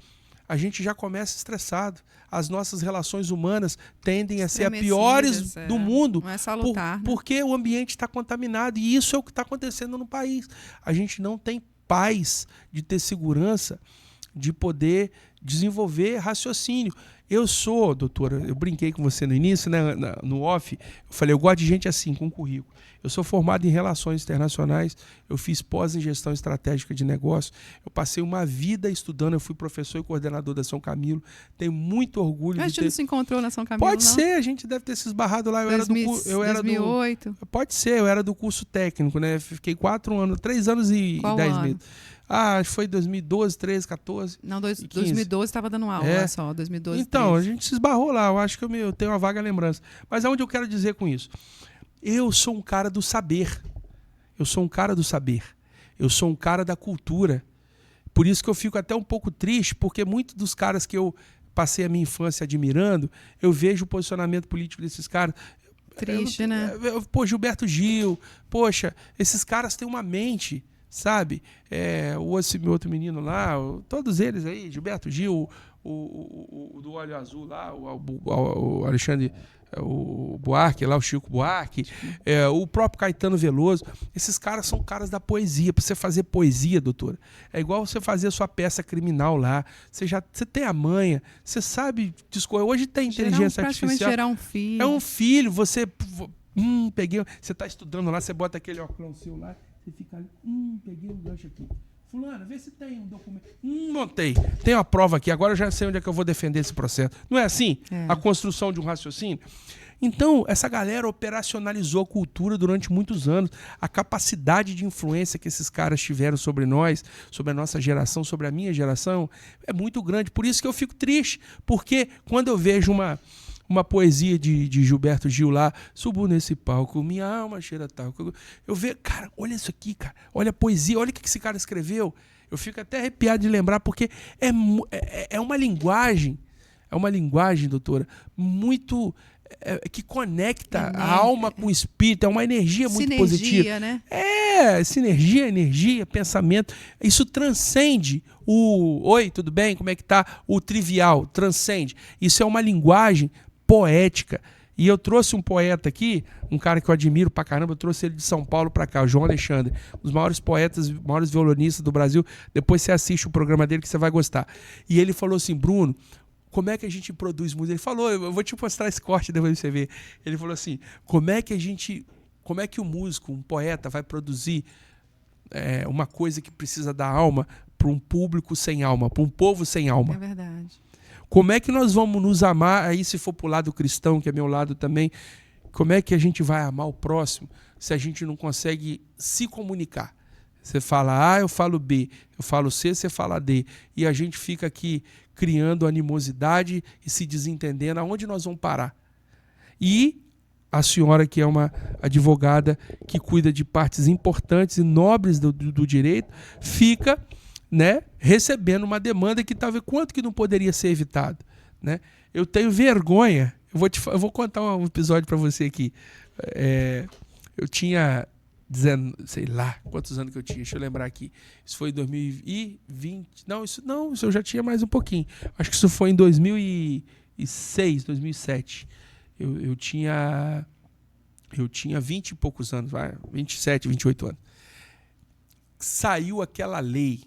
já começa estressado. As nossas relações humanas tendem a ser as piores do mundo, não é salutar, porque o ambiente está contaminado, e isso é o que está acontecendo no país. A gente não tem paz de ter segurança, de poder desenvolver raciocínio. Eu sou, doutora, eu brinquei com você no início, né, no off, eu falei, eu gosto de gente assim, com currículo. Eu sou formado em relações internacionais, eu fiz pós em gestão estratégica de negócio, eu passei uma vida estudando, eu fui professor e coordenador da São Camilo, tenho muito orgulho a gente não se encontrou na São Camilo, Pode ser, a gente deve ter se esbarrado lá, 2008. Pode ser, eu era do curso técnico, né, fiquei 3 anos e 10 meses. Foi 2012, 13, 14. Não, 2012 estava dando aula só, 2012. Então, 13. A gente se esbarrou lá, eu acho que eu tenho uma vaga lembrança. Mas aonde eu quero dizer com isso? Eu sou um cara do saber. Eu sou um cara do saber. Eu sou um cara da cultura. Por isso que eu fico até um pouco triste, porque muitos dos caras que eu passei a minha infância admirando, eu vejo o posicionamento político desses caras. Triste, né? Gilberto Gil, poxa, esses caras têm uma mente, sabe? Esse meu outro menino lá, todos eles aí, Gilberto Gil, o do olho azul lá, o Alexandre, o Buarque lá, o Chico Buarque, o próprio Caetano Veloso. Esses caras são caras da poesia. Para você fazer poesia, doutora, é igual você fazer a sua peça criminal lá. Você tem a manha, você sabe discorrer. Hoje tem inteligência artificial. Gerar um filho. É um filho, você... você está estudando lá, você bota aquele óculos seu lá, você fica ali, peguei um gancho aqui. Fulano, vê se tem um documento. Montei. Tem uma prova aqui, agora eu já sei onde é que eu vou defender esse processo. Não é assim? A construção de um raciocínio? Então, essa galera operacionalizou a cultura durante muitos anos. A capacidade de influência que esses caras tiveram sobre nós, sobre a nossa geração, sobre a minha geração, é muito grande. Por isso que eu fico triste, porque quando eu vejo uma poesia de Gilberto Gil lá, subo nesse palco, minha alma cheira tal. Eu vejo, cara, olha isso aqui, cara. Olha a poesia, olha o que esse cara escreveu. Eu fico até arrepiado de lembrar, porque é uma linguagem, doutora, muito... que conecta a alma com o espírito, é uma energia muito positiva. Sinergia, né? Sinergia, energia, pensamento. Isso transcende oi, tudo bem? Como é que tá? O trivial, transcende. Isso é uma linguagem poética. E eu trouxe um poeta aqui, um cara que eu admiro pra caramba, eu trouxe ele de São Paulo pra cá, o João Alexandre, um dos maiores poetas, maiores violonistas do Brasil. Depois você assiste o programa dele que você vai gostar. E ele falou assim, Bruno, como é que a gente produz música? Ele falou, eu vou te mostrar esse corte depois você ver. Ele falou assim, como é que o músico, um poeta vai produzir uma coisa que precisa da alma para um público sem alma, para um povo sem alma? É verdade. Como é que nós vamos nos amar, aí se for pro lado cristão, que é meu lado também, como é que a gente vai amar o próximo se a gente não consegue se comunicar? Você fala A, eu falo B, eu falo C, você fala D. E a gente fica aqui criando animosidade e se desentendendo. Aonde nós vamos parar? E a senhora, que é uma advogada que cuida de partes importantes e nobres do direito, fica, né, recebendo uma demanda que talvez quanto que não poderia ser evitado, né? Eu tenho vergonha. Eu vou contar um episódio para você aqui. Eu tinha... sei lá quantos anos que eu tinha, deixa eu lembrar aqui. Isso foi em 2020. Isso eu já tinha mais um pouquinho. Acho que isso foi em 2006, 2007. Eu tinha 20 e poucos anos, 27, 28 anos. Saiu aquela lei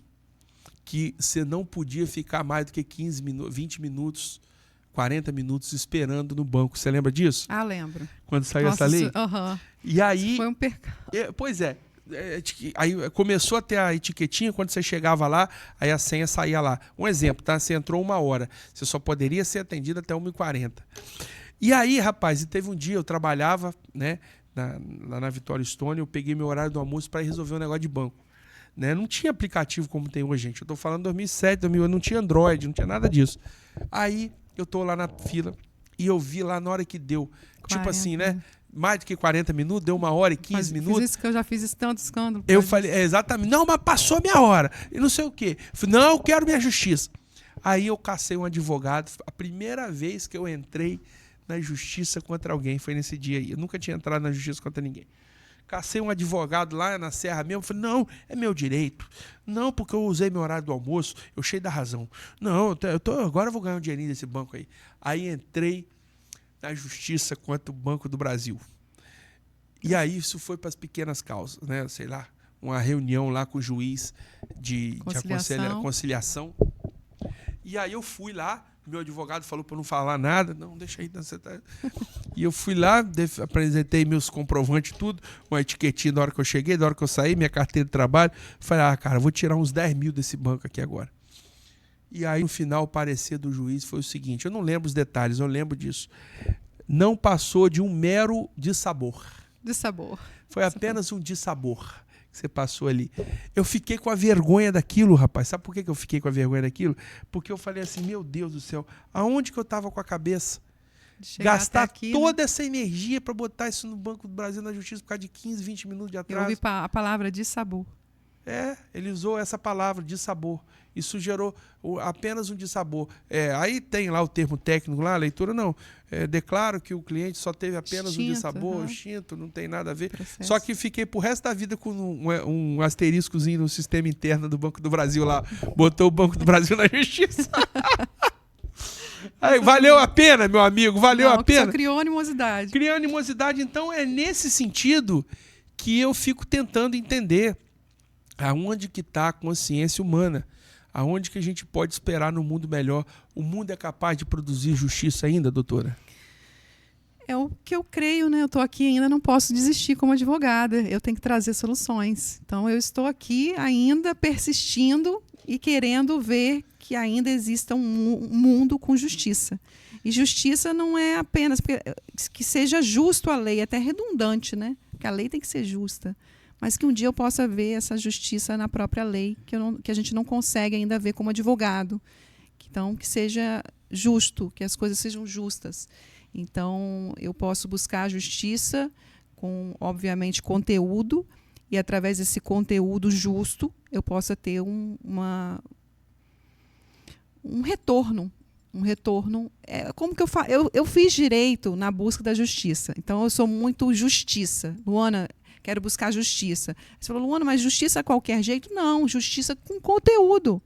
que você não podia ficar mais do que 15 minutos, 20 minutos, 40 minutos esperando no banco. Você lembra disso? Ah, lembro. Quando saiu essa lei? E aí, isso foi um percalço. Pois é. Aí começou a ter a etiquetinha, quando você chegava lá, aí a senha saía lá. Um exemplo, tá? Você entrou 1 hora. Você só poderia ser atendido até 1h40. E aí, rapaz, teve um dia, eu trabalhava, né, lá na Vitória Stone, eu peguei meu horário do almoço para resolver um negócio de banco. Né? Não tinha aplicativo como tem hoje, gente. Eu tô falando 2007, 2008, não tinha Android, não tinha nada disso. Aí eu tô lá na fila e eu vi lá na hora que deu, 40, tipo assim, né? Mais do que 40 minutos, deu 1h15 minutos. Fiz isso que eu já fiz esse tanto escândalo. Eu falei, exatamente, não, mas passou minha hora. E não sei o quê. Falei, não, eu quero minha justiça. Aí eu cacei um advogado. A primeira vez que eu entrei na justiça contra alguém foi nesse dia aí. Eu nunca tinha entrado na justiça contra ninguém. Cacei um advogado lá na Serra mesmo. Falei, não, é meu direito. Não, porque eu usei meu horário do almoço, eu cheio da razão. Não, agora eu vou ganhar um dinheirinho desse banco aí. Aí entrei na justiça contra o Banco do Brasil. E aí isso foi para as pequenas causas, né? Sei lá, uma reunião lá com o juiz de conciliação. E aí eu fui lá, meu advogado falou para eu não falar nada. Não, deixa aí. Você tá... E eu fui lá, apresentei meus comprovantes, tudo, uma etiquetinha da hora que eu cheguei, da hora que eu saí, minha carteira de trabalho. Falei, cara, vou tirar uns 10 mil desse banco aqui agora. E aí, no final, o parecer do juiz foi o seguinte, eu não lembro os detalhes, eu lembro disso. Não passou de um mero dissabor. Dissabor. Foi apenas um dissabor que você passou ali. Eu fiquei com a vergonha daquilo, rapaz. Sabe por que eu fiquei com a vergonha daquilo? Porque eu falei assim, meu Deus do céu, aonde que eu estava com a cabeça? Gastar aqui, toda essa energia para botar isso no Banco do Brasil, na justiça, por causa de 15, 20 minutos de atraso. Eu ouvi a palavra dissabor. Ele usou essa palavra, dissabor. Isso gerou apenas um dissabor. Aí tem lá o termo técnico, lá, a leitura não. Declaro que o cliente só teve apenas um dissabor, extinto, não tem nada a ver. Processo. Só que fiquei pro resto da vida com um asteriscozinho no sistema interno do Banco do Brasil lá. Botou o Banco do Brasil na justiça. Aí, valeu a pena, meu amigo, valeu a pena. Só criou animosidade. Criou animosidade, então é nesse sentido que eu fico tentando entender aonde que está a consciência humana, aonde que a gente pode esperar no mundo melhor. O mundo é capaz de produzir justiça ainda, doutora? É o que eu creio, né? Eu estou aqui ainda, não posso desistir como advogada, eu tenho que trazer soluções. Então eu estou aqui ainda persistindo e querendo ver que ainda exista um mundo com justiça. E justiça não é apenas que seja justo a lei, é até redundante, né? Que a lei tem que ser justa. Mas que um dia eu possa ver essa justiça na própria lei, que a gente não consegue ainda ver como advogado. Então, que seja justo, que as coisas sejam justas. Então, eu posso buscar a justiça com, obviamente, conteúdo, e através desse conteúdo justo, eu possa ter um retorno. Um retorno. Como que eu faço? Eu fiz direito na busca da justiça. Então, eu sou muito justiça. Luana, quero buscar justiça. Você falou, Luana, mas justiça a qualquer jeito? Não, justiça com conteúdo.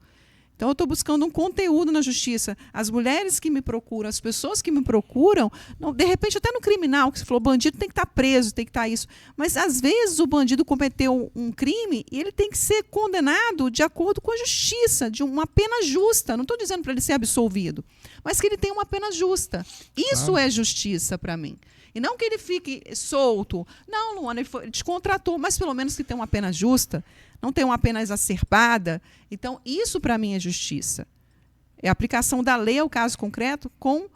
Então, eu estou buscando um conteúdo na justiça. As mulheres que me procuram, as pessoas que me procuram, não, de repente, até no criminal, que você falou, bandido tem que estar preso, tem que estar isso. Mas, às vezes, o bandido cometeu um crime e ele tem que ser condenado de acordo com a justiça, de uma pena justa. Não estou dizendo para ele ser absolvido, mas que ele tenha uma pena justa. Isso é justiça para mim. E não que ele fique solto. Não, Luana, ele descontratou, mas pelo menos que tenha uma pena justa, não tenha uma pena exacerbada. Então, isso para mim é justiça. É a aplicação da lei ao caso concreto com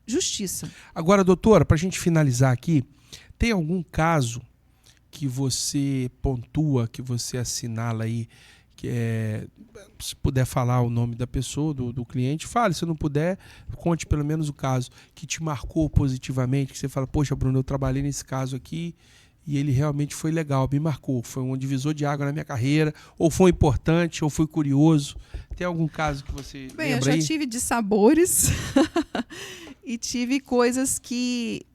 justiça. Agora, doutora, para a gente finalizar aqui, tem algum caso que você pontua, que você assinala aí, se puder falar o nome da pessoa, do cliente, fale. Se não puder, conte pelo menos o caso que te marcou positivamente, que você fala, poxa, Bruno, eu trabalhei nesse caso aqui e ele realmente foi legal, me marcou, foi um divisor de água na minha carreira, ou foi importante, ou foi curioso. Tem algum caso que você lembra aí? Eu já tive dissabores e tive coisas que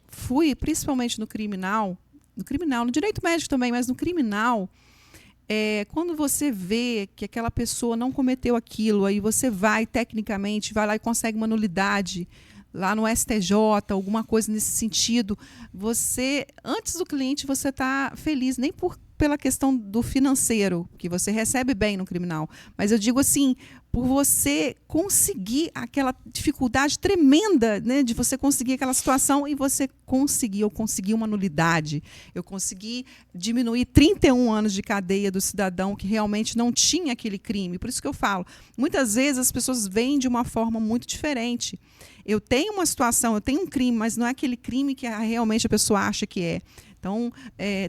fui, principalmente no criminal, no direito médico também, mas no criminal, quando você vê que aquela pessoa não cometeu aquilo, aí você vai, tecnicamente, vai lá e consegue uma nulidade, lá no STJ, alguma coisa nesse sentido, você, antes do cliente, você está feliz, nem pela questão do financeiro, que você recebe bem no criminal, mas eu digo assim, por você conseguir aquela dificuldade tremenda, né, de você conseguir aquela situação e você eu consegui uma nulidade, eu consegui diminuir 31 anos de cadeia do cidadão que realmente não tinha aquele crime. Por isso que eu falo, muitas vezes as pessoas veem de uma forma muito diferente. Eu tenho uma situação, eu tenho um crime, mas não é aquele crime que realmente a pessoa acha que é. Então,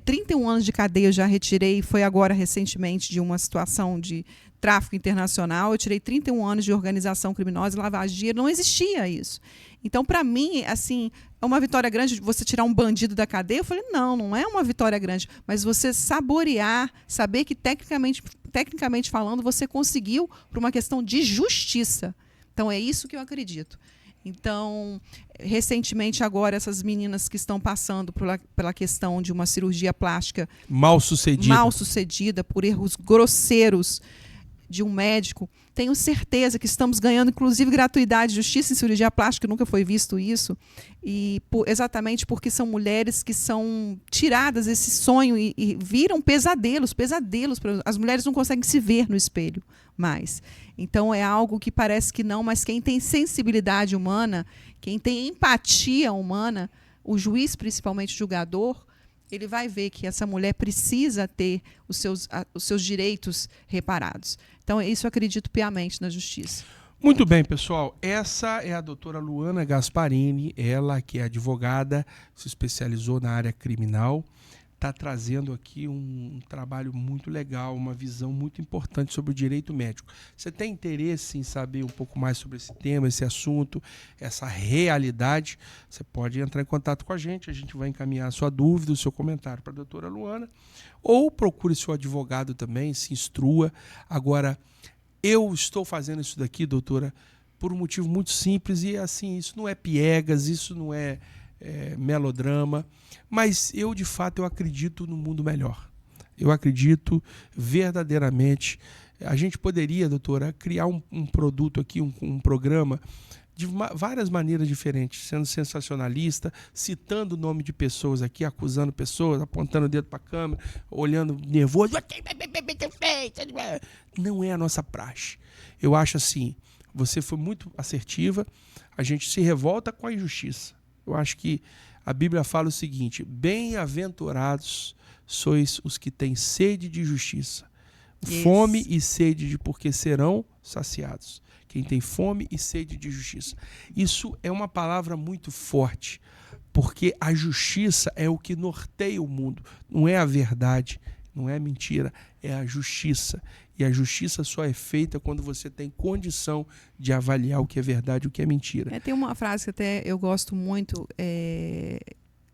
31 anos de cadeia eu já retirei, foi agora recentemente de uma situação de tráfico internacional, eu tirei 31 anos de organização criminosa e lavagem de dinheiro, não existia isso. Então, para mim, assim, é uma vitória grande você tirar um bandido da cadeia? Eu falei, não é uma vitória grande, mas você saborear, saber que tecnicamente falando, você conseguiu por uma questão de justiça. Então, é isso que eu acredito. Então, recentemente agora, essas meninas que estão passando pela questão de uma cirurgia plástica mal sucedida por erros grosseiros de um médico, tenho certeza que estamos ganhando, inclusive, gratuidade, justiça em cirurgia plástica, nunca foi visto isso, e exatamente porque são mulheres que são tiradas desse sonho e viram pesadelos, as mulheres não conseguem se ver no espelho mais. Então, é algo que parece que não, mas quem tem sensibilidade humana, quem tem empatia humana, o juiz, principalmente o julgador, ele vai ver que essa mulher precisa ter os seus direitos reparados. Então, isso eu acredito piamente na justiça. Muito bem, pessoal. Essa é a doutora Luana Gasparini, ela que é advogada, se especializou na área criminal, está trazendo aqui um trabalho muito legal, uma visão muito importante sobre o direito médico. Você tem interesse em saber um pouco mais sobre esse tema, esse assunto, essa realidade? Você pode entrar em contato com a gente vai encaminhar a sua dúvida, o seu comentário para a doutora Luana, ou procure seu advogado também, se instrua. Agora, eu estou fazendo isso daqui, doutora, por um motivo muito simples, e assim, isso não é piegas, isso não é melodrama, mas eu de fato eu acredito no mundo melhor. Eu acredito verdadeiramente. A gente poderia, doutora, criar um produto aqui, um programa de várias maneiras diferentes, sendo sensacionalista, citando o nome de pessoas aqui, acusando pessoas, apontando o dedo para a câmera, olhando nervoso. Não é a nossa praxe. Eu acho assim, você foi muito assertiva, a gente se revolta com a injustiça. Eu acho que a Bíblia fala o seguinte: bem-aventurados sois os que têm sede de justiça, fome e sede porque serão saciados. Quem tem fome e sede de justiça. Isso é uma palavra muito forte, porque a justiça é o que norteia o mundo. Não é a verdade, não é a mentira, é a justiça. E a justiça só é feita quando você tem condição de avaliar o que é verdade e o que é mentira. Tem uma frase que até eu gosto muito,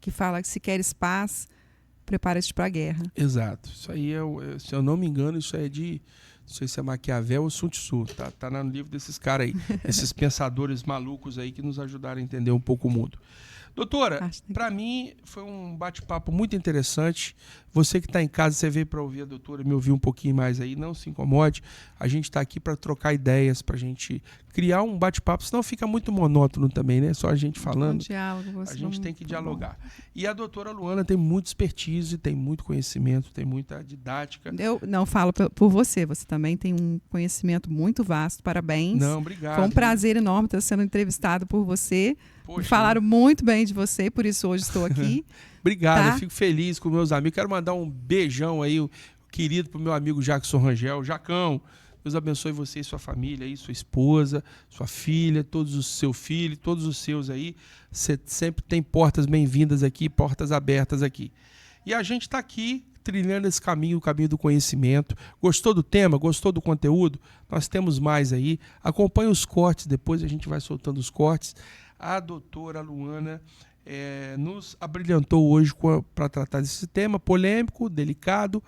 que fala que se queres paz, prepara-te para a guerra. Exato. Isso aí, se eu não me engano, isso é de... Não sei se é Maquiavel ou Sun Tzu. Tá no livro desses caras aí. Esses pensadores malucos aí que nos ajudaram a entender um pouco o mundo. Doutora, para mim foi um bate-papo muito interessante. Você que está em casa, você veio para ouvir a doutora, me ouvir um pouquinho mais aí, não se incomode. A gente está aqui para trocar ideias, para a gente criar um bate-papo, senão fica muito monótono também, né? Só a gente falando. A gente tem que dialogar. E a doutora Luana tem muita expertise, tem muito conhecimento, tem muita didática. Eu não falo por você, você também tem um conhecimento muito vasto, parabéns. Não, obrigado. Foi um prazer enorme estar sendo entrevistado por você. Poxa, falaram muito bem de você, por isso hoje estou aqui. Obrigado, tá? Eu fico feliz com meus amigos. Quero mandar um beijão aí, querido, pro meu amigo Jackson Rangel. Jacão, Deus abençoe você e sua família aí, sua esposa, sua filha, todos os seus filhos, todos os seus aí. Você sempre tem portas bem-vindas aqui, portas abertas aqui. E a gente está aqui trilhando esse caminho, o caminho do conhecimento. Gostou do tema? Gostou do conteúdo? Nós temos mais aí. Acompanhe os cortes, depois a gente vai soltando os cortes. A doutora Luana nos abrilhantou hoje para tratar desse tema polêmico, delicado,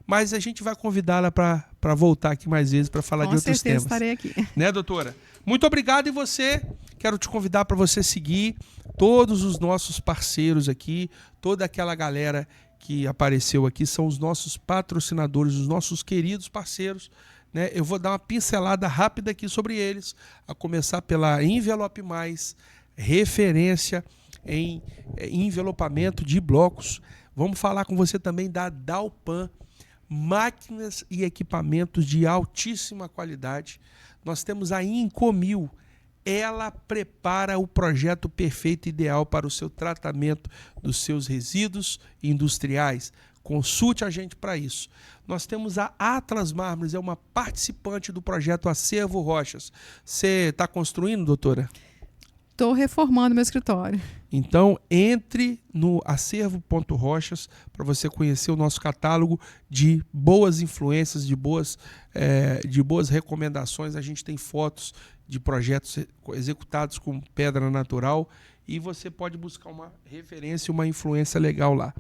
mas a gente vai convidá-la para voltar aqui mais vezes para falar de outros temas. Com certeza estarei aqui. Né, doutora? Muito obrigado. E você, quero te convidar para você seguir todos os nossos parceiros aqui, toda aquela galera que apareceu aqui, são os nossos patrocinadores, os nossos queridos parceiros. Né? Eu vou dar uma pincelada rápida aqui sobre eles, a começar pela Envelope Mais, referência em envelopamento de blocos. Vamos falar com você também da Dalpan, máquinas e equipamentos de altíssima qualidade. Nós temos a Incomil, ela prepara o projeto perfeito ideal para o seu tratamento dos seus resíduos industriais. Consulte a gente para isso. Nós temos a Atlas Mármores, é uma participante do projeto Acervo Rochas. Você está construindo, doutora? Estou reformando meu escritório. Então, entre no acervo.rochas para você conhecer o nosso catálogo de boas influências, de boas recomendações. A gente tem fotos de projetos executados com pedra natural e você pode buscar uma referência, uma influência legal lá.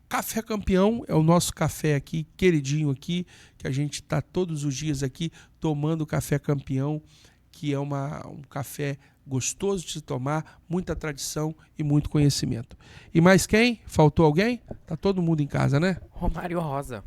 Café Campeão é o nosso café aqui, queridinho aqui, que a gente está todos os dias aqui tomando Café Campeão, que é um café gostoso de se tomar, muita tradição e muito conhecimento. E mais quem? Faltou alguém? Tá todo mundo em casa, né? Romário Rosa.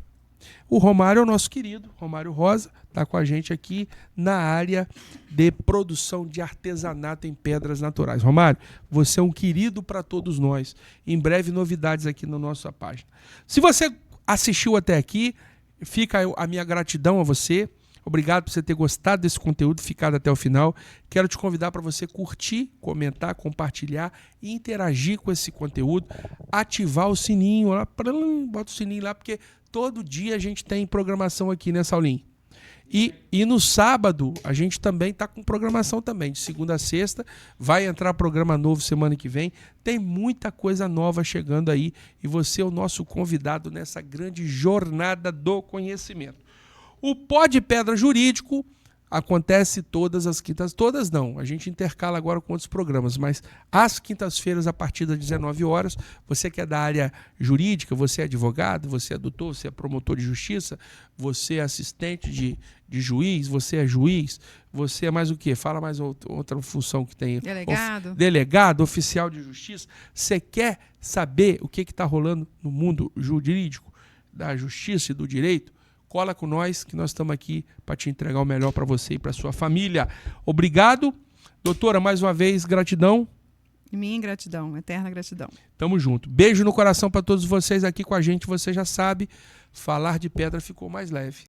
O Romário é o nosso querido, Romário Rosa, está com a gente aqui na área de produção de artesanato em pedras naturais. Romário, você é um querido para todos nós. Em breve, novidades aqui na nossa página. Se você assistiu até aqui, fica a minha gratidão a você. Obrigado por você ter gostado desse conteúdo, ficado até o final. Quero te convidar para você curtir, comentar, compartilhar e interagir com esse conteúdo. Ativar o sininho, bota o sininho lá, porque todo dia a gente tem programação aqui, né, Saulinho? E no sábado, a gente também está com programação também, de segunda a sexta. Vai entrar programa novo semana que vem. Tem muita coisa nova chegando aí. E você é o nosso convidado nessa grande jornada do conhecimento. O Pó de Pedra Jurídico acontece todas as quintas, todas não, a gente intercala agora com outros programas, mas às quintas-feiras, a partir das 19 horas, você que é da área jurídica, você é advogado, você é doutor, você é promotor de justiça, você é assistente de juiz, você é juiz, você é mais o quê? Fala mais outra função que tem. Delegado. Delegado, oficial de justiça. Você quer saber o que está rolando no mundo jurídico, da justiça e do direito? Cola com nós, que nós estamos aqui para te entregar o melhor para você e para sua família. Obrigado. Doutora, mais uma vez, gratidão. Minha gratidão, eterna gratidão. Tamo junto. Beijo no coração para todos vocês aqui com a gente. Você já sabe, falar de pedra ficou mais leve.